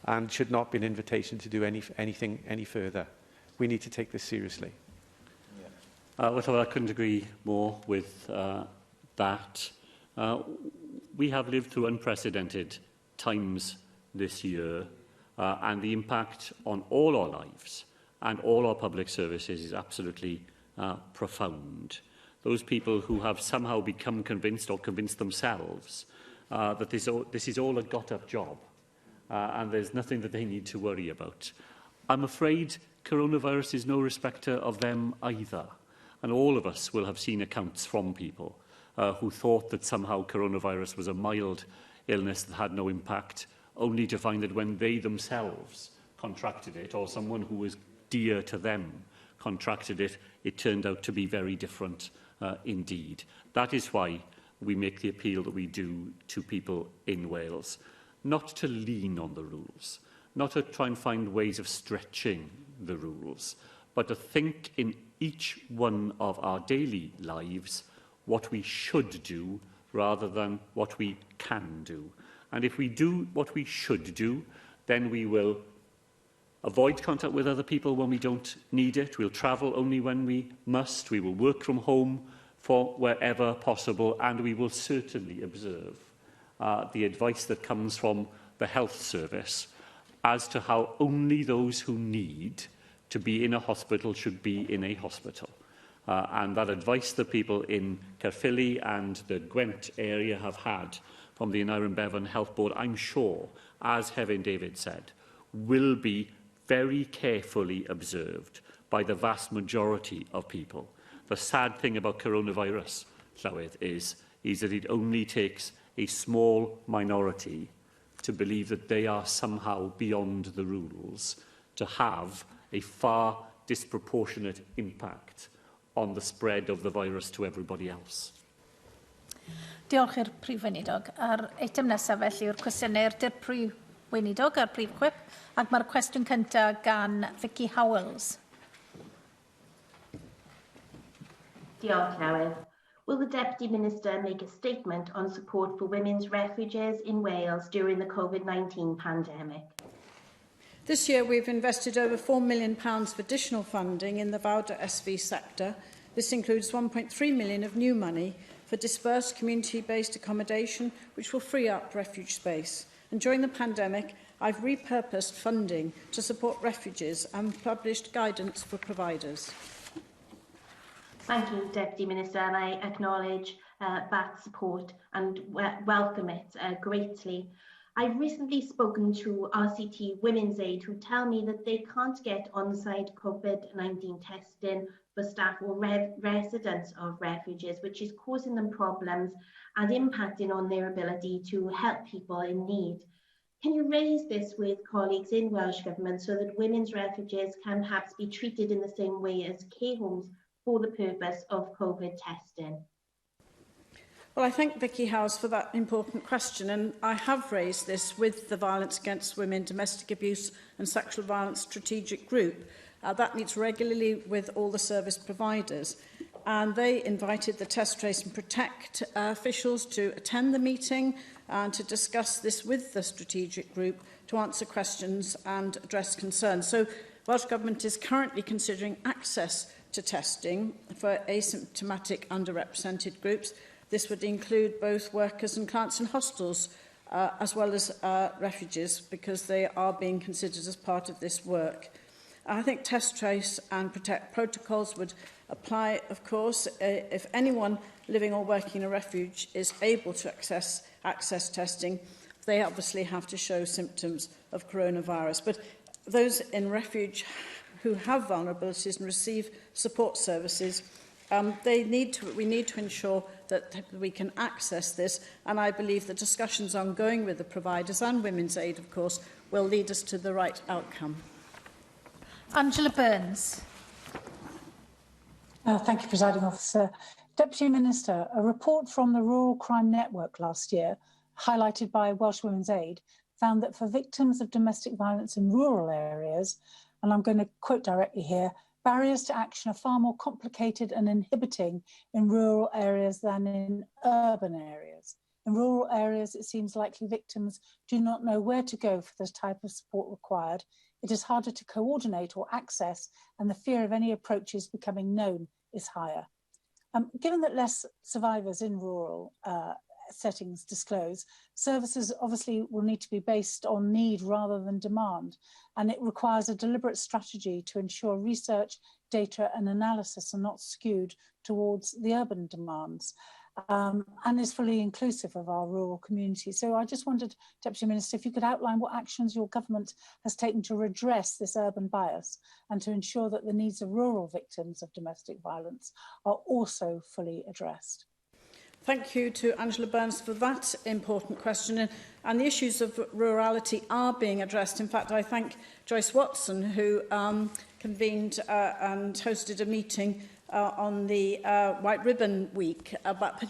and should not be an invitation to do anything any further? We need to take this seriously. Well, I couldn't agree more with that. We have lived through unprecedented times this year, and the impact on all our lives and all our public services is absolutely profound. Those people who have somehow become convinced or convinced themselves that this is all a got-up job, and there's nothing that they need to worry about. I'm afraid coronavirus is no respecter of them either. And all of us will have seen accounts from people who thought that somehow coronavirus was a mild illness that had no impact, only to find that when they themselves contracted it, or someone who was dear to them contracted it, it turned out to be very different indeed. That is why we make the appeal that we do to people in Wales, not to lean on the rules, not to try and find ways of stretching the rules, but to think in each one of our daily lives what we should do rather than what we can do. And if we do what we should do, then we will avoid contact with other people when we don't need it. We'll travel only when we must. We will work from home for wherever possible, and we will certainly observe the advice that comes from the health service as to how only those who need to be in a hospital should be in a hospital. And that advice that people in Caerphilly and the Gwent area have had from the Aneurin Bevan Health Board, I'm sure, as Hefin David said, will be very carefully observed by the vast majority of people. The sad thing about coronavirus, Llywydd, is that it only takes a small minority to believe that they are somehow beyond the rules to have a far disproportionate impact on the spread of the virus to everybody else. Diolch i'r Prif Weinidog. A'r eitem nesaf felly yw'r cwestiynau i'r Prif Weinidog a'r Prif Chwip, ac mae'r cwestiwn cyntaf gan Vicky Howells. Diolch, Llywydd. Will the Deputy Minister make a statement on support for women's refuges in Wales during the COVID-19 pandemic? This year we've invested over £4 million of additional funding in the Fawdr SV sector. This includes £1.3 million of new money for dispersed community-based accommodation, which will free up refuge space. And during the pandemic, I've repurposed funding to support refuges and published guidance for providers. Thank you, Deputy Minister, and I acknowledge that support and welcome it greatly. I've recently spoken to RCT Women's Aid, who tell me that they can't get on-site COVID-19 testing for staff or residents of refuges, which is causing them problems and impacting on their ability to help people in need. Can you raise this with colleagues in Welsh Government so that women's refuges can perhaps be treated in the same way as care homes for the purpose of COVID testing? Well, I thank Vicky Howes for that important question, and I have raised this with the Violence Against Women, Domestic Abuse and Sexual Violence Strategic Group. That meets regularly with all the service providers, and they invited the Test, Trace and Protect officials to attend the meeting and to discuss this with the strategic group to answer questions and address concerns. So Welsh Government is currently considering access to testing for asymptomatic underrepresented groups. This would include both workers and clients in hostels, as well as refugees, because they are being considered as part of this work. I think Test, Trace and Protect protocols would apply, of course, if anyone living or working in a refuge is able to access testing. They obviously have to show symptoms of coronavirus. But those in refuge who have vulnerabilities and receive support services, we need to ensure that we can access this, and I believe the discussions ongoing with the providers and Women's Aid, of course, will lead us to the right outcome. Angela Burns. Thank you, Presiding Officer. Deputy Minister, a report from the Rural Crime Network last year, highlighted by Welsh Women's Aid, found that for victims of domestic violence in rural areas, and I'm going to quote directly here, barriers to action are far more complicated and inhibiting in rural areas than in urban areas. In rural areas, it seems likely victims do not know where to go for the type of support required. It is harder to coordinate or access, and the fear of any approaches becoming known is higher. Given that less survivors in rural settings disclose, services obviously will need to be based on need rather than demand, and it requires a deliberate strategy to ensure research, data and analysis are not skewed towards the urban demands. and is fully inclusive of our rural community. So I just wondered, Deputy Minister, if you could outline what actions your government has taken to redress this urban bias and to ensure that the needs of rural victims of domestic violence are also fully addressed. Thank you to Angela Burns for that important question. And the issues of rurality are being addressed. In fact, I thank Joyce Watson, who convened and hosted a meeting on the White Ribbon Week,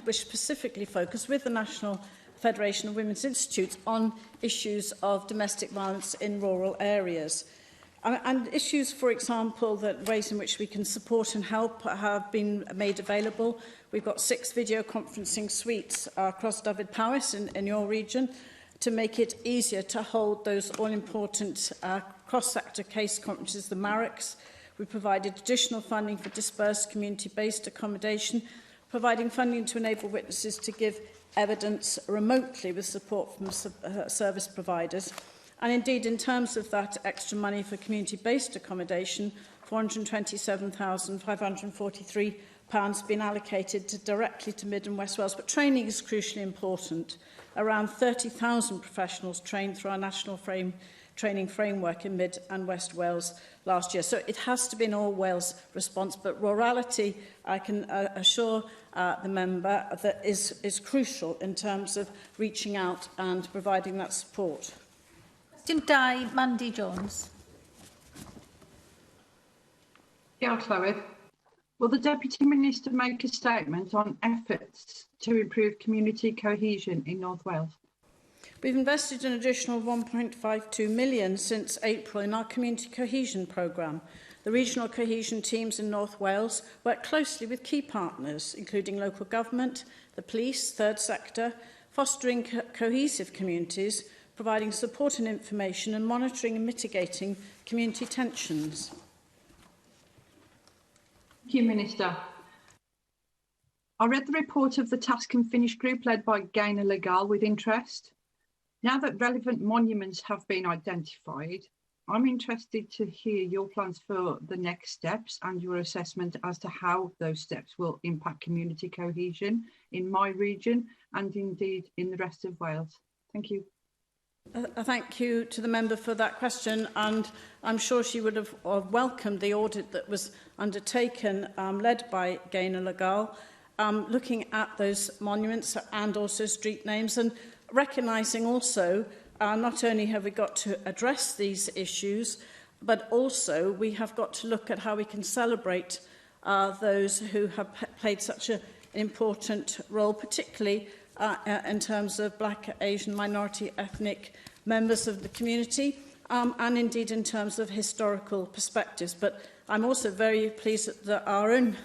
which specifically focused with the National Federation of Women's Institutes on issues of domestic violence in rural areas. And issues, for example, that ways in which we can support and help have been made available. We've got 6 video conferencing suites across Dyfed-Powys in your region to make it easier to hold those all-important cross-sector case conferences, the MARICs. We provided additional funding for dispersed community-based accommodation, providing funding to enable witnesses to give evidence remotely with support from service providers. And indeed, in terms of that extra money for community-based accommodation, £427,543 been allocated directly to Mid and West Wales. But training is crucially important. Around 30,000 professionals trained through our national training framework in Mid and West Wales last year. So it has to be an all-Wales response, but rurality, I can assure the member, that is crucial in terms of reaching out and providing that support. Cwestiwn 2, Mandy Jones. Diolch, Llywydd. Will the Deputy Minister make a statement on efforts to improve community cohesion in North Wales? We've invested an additional £1.52 million since April in our community cohesion programme. The regional cohesion teams in North Wales work closely with key partners, including local government, the police, third sector, fostering cohesive communities, providing support and information, and monitoring and mitigating community tensions. Thank you, Minister. I read the report of the Task and Finish group led by Gaynor Legal with interest. Now that relevant monuments have been identified, I'm interested to hear your plans for the next steps and your assessment as to how those steps will impact community cohesion in my region and indeed in the rest of Wales. Thank you. Thank you to the member for that question, and I'm sure she would have welcomed the audit that was undertaken, led by Gaynor Legal, looking at those monuments and also street names, and recognising also not only have we got to address these issues, but also we have got to look at how we can celebrate those who have played such an important role, particularly in terms of Black, Asian, minority ethnic members of the community, and indeed in terms of historical perspectives. But I'm also very pleased that our own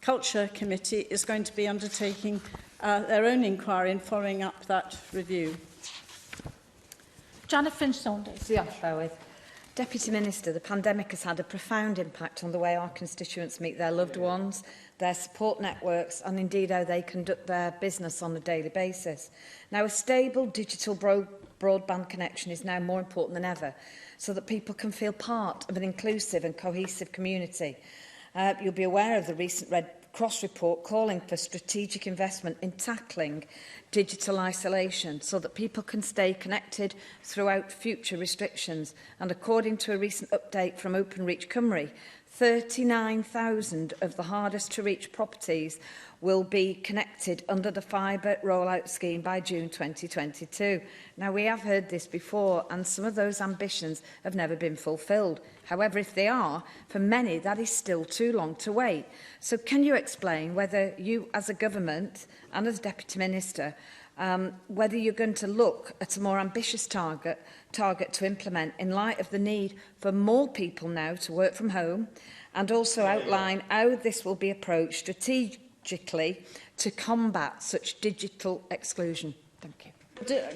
Culture Committee is going to be undertaking their own inquiry and following up that review. Janet Finch-Saunders. Diolch, Llywydd. Deputy Minister, the pandemic has had a profound impact on the way our constituents meet their loved ones, their support networks, and indeed how they conduct their business on a daily basis. Now, a stable digital broadband connection is now more important than ever, so that people can feel part of an inclusive and cohesive community. You'll be aware of the recent Red Cross report calling for strategic investment in tackling digital isolation so that people can stay connected throughout future restrictions. And according to a recent update from Openreach Cymru, 39,000 of the hardest to reach properties will be connected under the fibre rollout scheme by June 2022. Now, we have heard this before, and some of those ambitions have never been fulfilled. However, if they are, for many, that is still too long to wait. So can you explain whether you, as a government and as Deputy Minister, whether you're going to look at a more ambitious target to implement in light of the need for more people now to work from home, and also outline how this will be approached strategically to combat such digital exclusion? Thank you.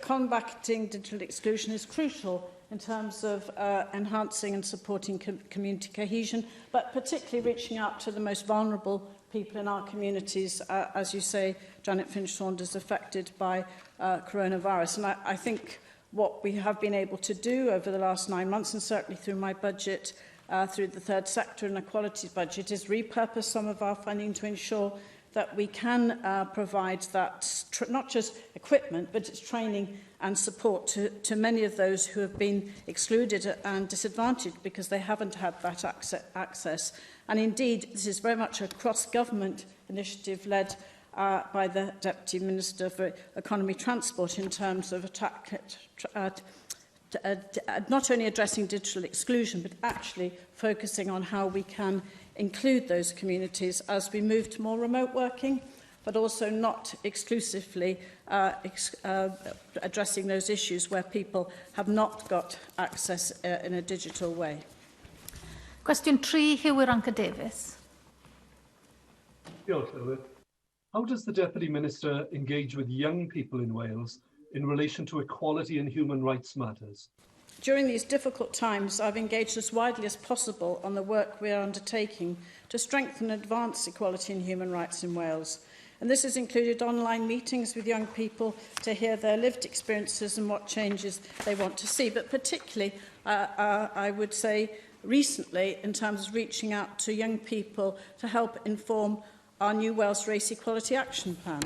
Combating digital exclusion is crucial in terms of enhancing and supporting community cohesion, but particularly reaching out to the most vulnerable people in our communities, as you say, Janet Finch-Saunders, affected by coronavirus. And I think what we have been able to do over the last 9 months, and certainly through my budget, through the third sector and equalities budget, is repurpose some of our funding to ensure that we can provide that, not just equipment, but it's training and support to many of those who have been excluded and disadvantaged because they haven't had that access. And indeed, this is very much a cross-government initiative led by the Deputy Minister for Economy Transport in terms of not only addressing digital exclusion, but actually focusing on how we can include those communities as we move to more remote working, but also not exclusively addressing those issues where people have not got access in a digital way. Cwestiwn 3, yw'r Davies. Diolch, Llywydd. How does the Deputy Minister engage with young people in Wales in relation to equality and human rights matters? During these difficult times, I've engaged as widely as possible on the work we are undertaking to strengthen and advance equality and human rights in Wales. And this has included online meetings with young people to hear their lived experiences and what changes they want to see. But particularly, I would say, recently, in terms of reaching out to young people to help inform our new Wales Race Equality Action Plan.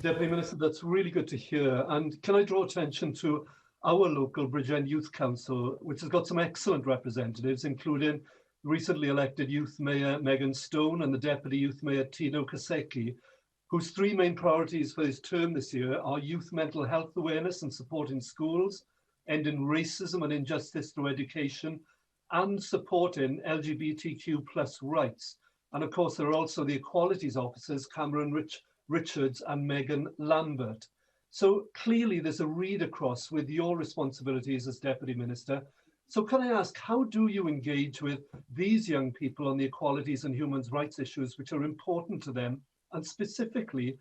Deputy Minister, that's really good to hear. And can I draw attention to our local Bridgend Youth Council, which has got some excellent representatives, including recently elected Youth Mayor Megan Stone and the Deputy Youth Mayor Tino Kaseki, whose 3 main priorities for his term this year are youth mental health awareness and support in schools, ending racism and injustice through education, and supporting LGBTQ+ rights. And of course, there are also the equalities officers, Camaron Richards and Megan Lambert. So clearly there's a read across with your responsibilities as Deputy Minister. So can I ask, how do you engage with these young people on the equalities and human rights issues which are important to them, and specifically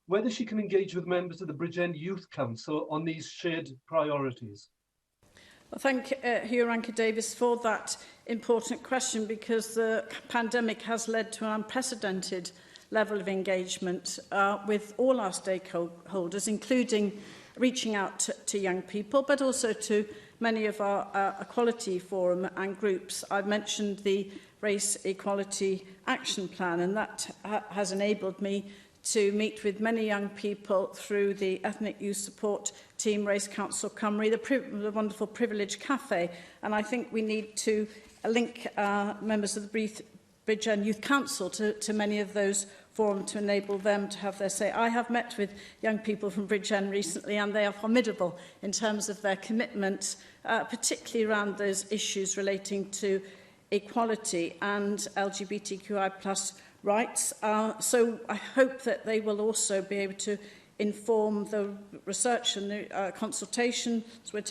whether she can engage with members of the Bridgend Youth Council on these shared priorities? Well, thank you, Davies, for that important question, because the pandemic has led to an unprecedented level of engagement with all our stakeholders, including reaching out to young people, but also to many of our equality forum and groups. I've mentioned the Race Equality Action Plan, and that has enabled me to meet with many young people through the Ethnic Youth Support Team, Race Council Cymru, the wonderful Privilege Cafe. And I think we need to link members of the Bridgend Youth Council to many of those forums to enable them to have their say. I have met with young people from Bridgend recently, and they are formidable in terms of their commitment, particularly around those issues relating to equality and LGBTQI+ rights. So I hope that they will also be able to inform the research and the consultations we're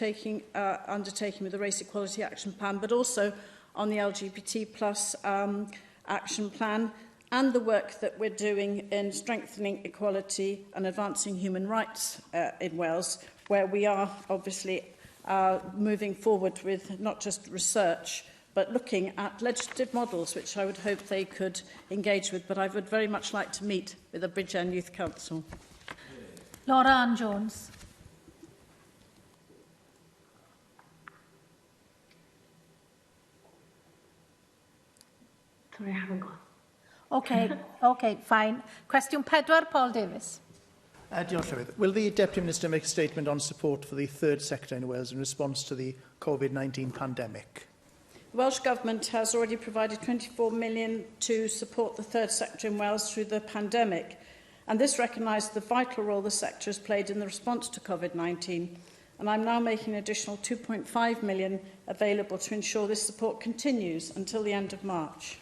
undertaking with the Race Equality Action Plan, but also on the LGBT+ action plan, and the work that we're doing in strengthening equality and advancing human rights in Wales, where we are obviously moving forward with not just research, but looking at legislative models, which I would hope they could engage with. But I would very much like to meet with the Bridgend Youth Council. Laura Ann Jones. Sorry, I haven't got. Okay, fine. Cwestiwn 4, Paul Davies. Diolch, Llywydd. Will the Deputy Minister make a statement on support for the third sector in Wales in response to the COVID-19 pandemic? The Welsh Government has already provided 24 million to support the third sector in Wales through the pandemic, and this recognised the vital role the sector has played in the response to COVID-19. And I'm now making an additional 2.5 million available to ensure this support continues until the end of March.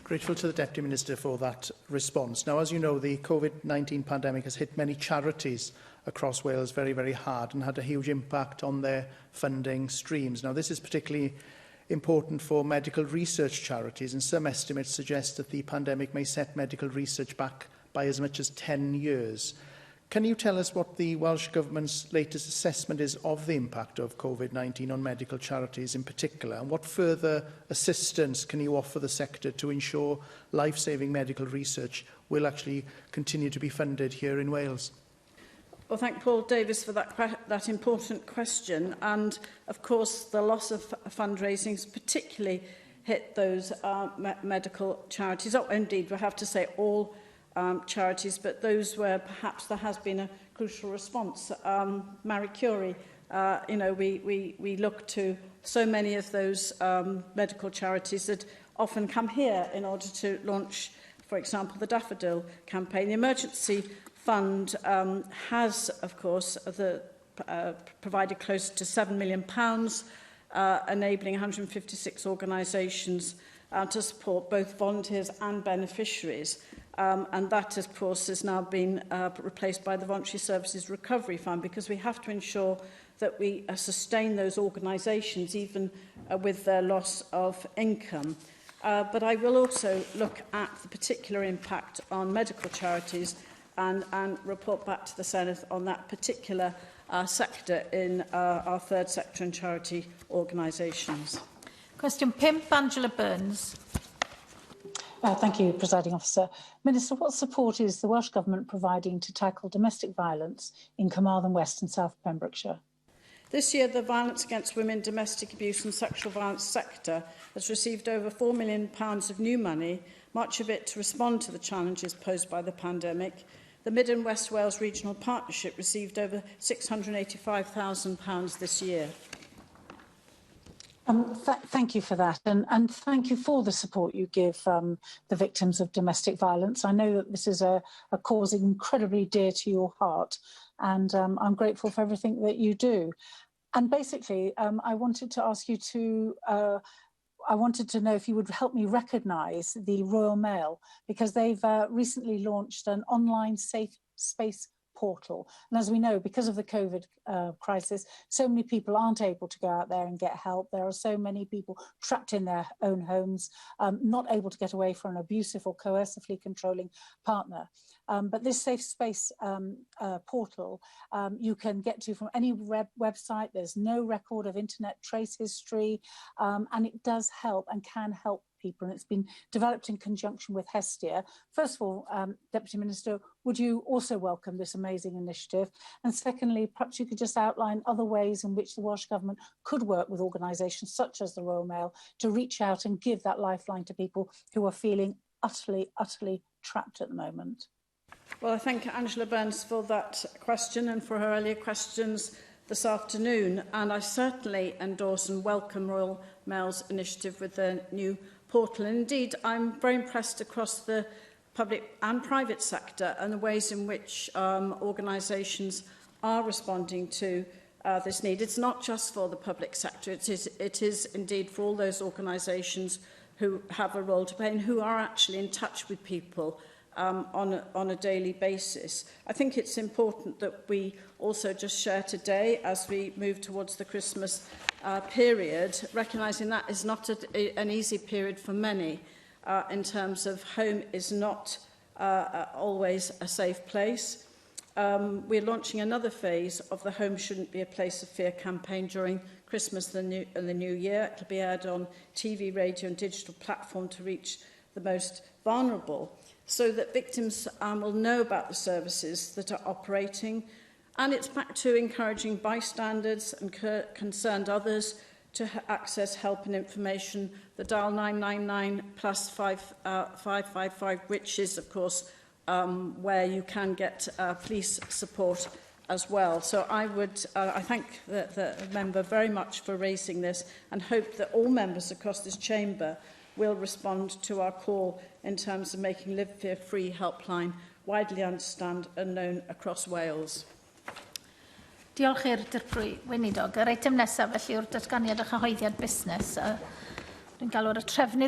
Grateful to the Deputy Minister for that response. Now, as you know, the COVID-19 pandemic has hit many charities across Wales very, very hard and had a huge impact on their funding streams. Now, this is particularly important for medical research charities, and some estimates suggest that the pandemic may set medical research back by as much as 10 years. Can you tell us what the Welsh Government's latest assessment is of the impact of COVID-19 on medical charities in particular, and what further assistance can you offer the sector to ensure life-saving medical research will actually continue to be funded here in Wales? Well, thank Paul Davies for that important question. And, of course, the loss of fundraising is particularly hit those medical charities. Oh, indeed, we have to say all charities, but those where perhaps there has been a crucial response. Marie Curie, we look to so many of those medical charities that often come here in order to launch, for example, the Daffodil campaign. The Emergency Fund has, of course, provided close to £7 million, enabling 156 organisations to support both volunteers and beneficiaries. And that, of course, has now been replaced by the Voluntary Services Recovery Fund, because we have to ensure that we sustain those organisations even with their loss of income. But I will also look at the particular impact on medical charities and report back to the Senedd on that particular sector in our third sector and charity organisations. Question 5, Angela Burns. Thank you, Presiding Officer. Minister, what support is the Welsh Government providing to tackle domestic violence in Carmarthen West and South Pembrokeshire? This year, the violence against women, domestic abuse and sexual violence sector has received over £4 million of new money, much of it to respond to the challenges posed by the pandemic. The Mid and West Wales Regional Partnership received over £685,000 this year. Thank you for that, and thank you for the support you give the victims of domestic violence. I know that this is a cause incredibly dear to your heart, and I'm grateful for everything that you do. And basically, I wanted to ask you to, I wanted to know if you would help me recognise the Royal Mail, because they've recently launched an online safe space portal. And as we know, because of the COVID crisis, so many people aren't able to go out there and get help. There are so many people trapped in their own homes, not able to get away from an abusive or coercively controlling partner. But this safe space portal you can get to from any website. There's no record of internet trace history, and it does help and can help people, and it's been developed in conjunction with Hestia. First of all, Deputy Minister, would you also welcome this amazing initiative? And secondly, perhaps you could just outline other ways in which the Welsh Government could work with organisations such as the Royal Mail to reach out and give that lifeline to people who are feeling utterly trapped at the moment. Well, I thank Angela Burns for that question and for her earlier questions this afternoon. And I certainly endorse and welcome Royal Mail's initiative with the new portal. And indeed, I'm very impressed across the public and private sector and the ways in which organisations are responding to this need. It's not just for the public sector, it is indeed for all those organisations who have a role to play and who are actually in touch with people on a daily basis. I think it's important that we also just share today, as we move towards the Christmas period, recognising that is not an easy period for many in terms of home is not always a safe place. We're launching another phase of the Home Shouldn't Be a Place of Fear campaign during Christmas and the New Year. It'll be aired on TV, radio and digital platform to reach the most vulnerable, so that victims will know about the services that are operating. And it's back to encouraging bystanders and concerned others to access help and information. The dial 999 plus 555, which is, of course, where you can get police support as well. So I thank the member very much for raising this and hope that all members across this chamber will respond to our call in terms of making Live Fear Free helpline widely understood and known across Wales. Diolch i'r Dirprwy Weinidog. Yr eitem nesaf felly yw'r datganiad a chyhoeddiad busnes. Dwi'n galw ar y trefnydd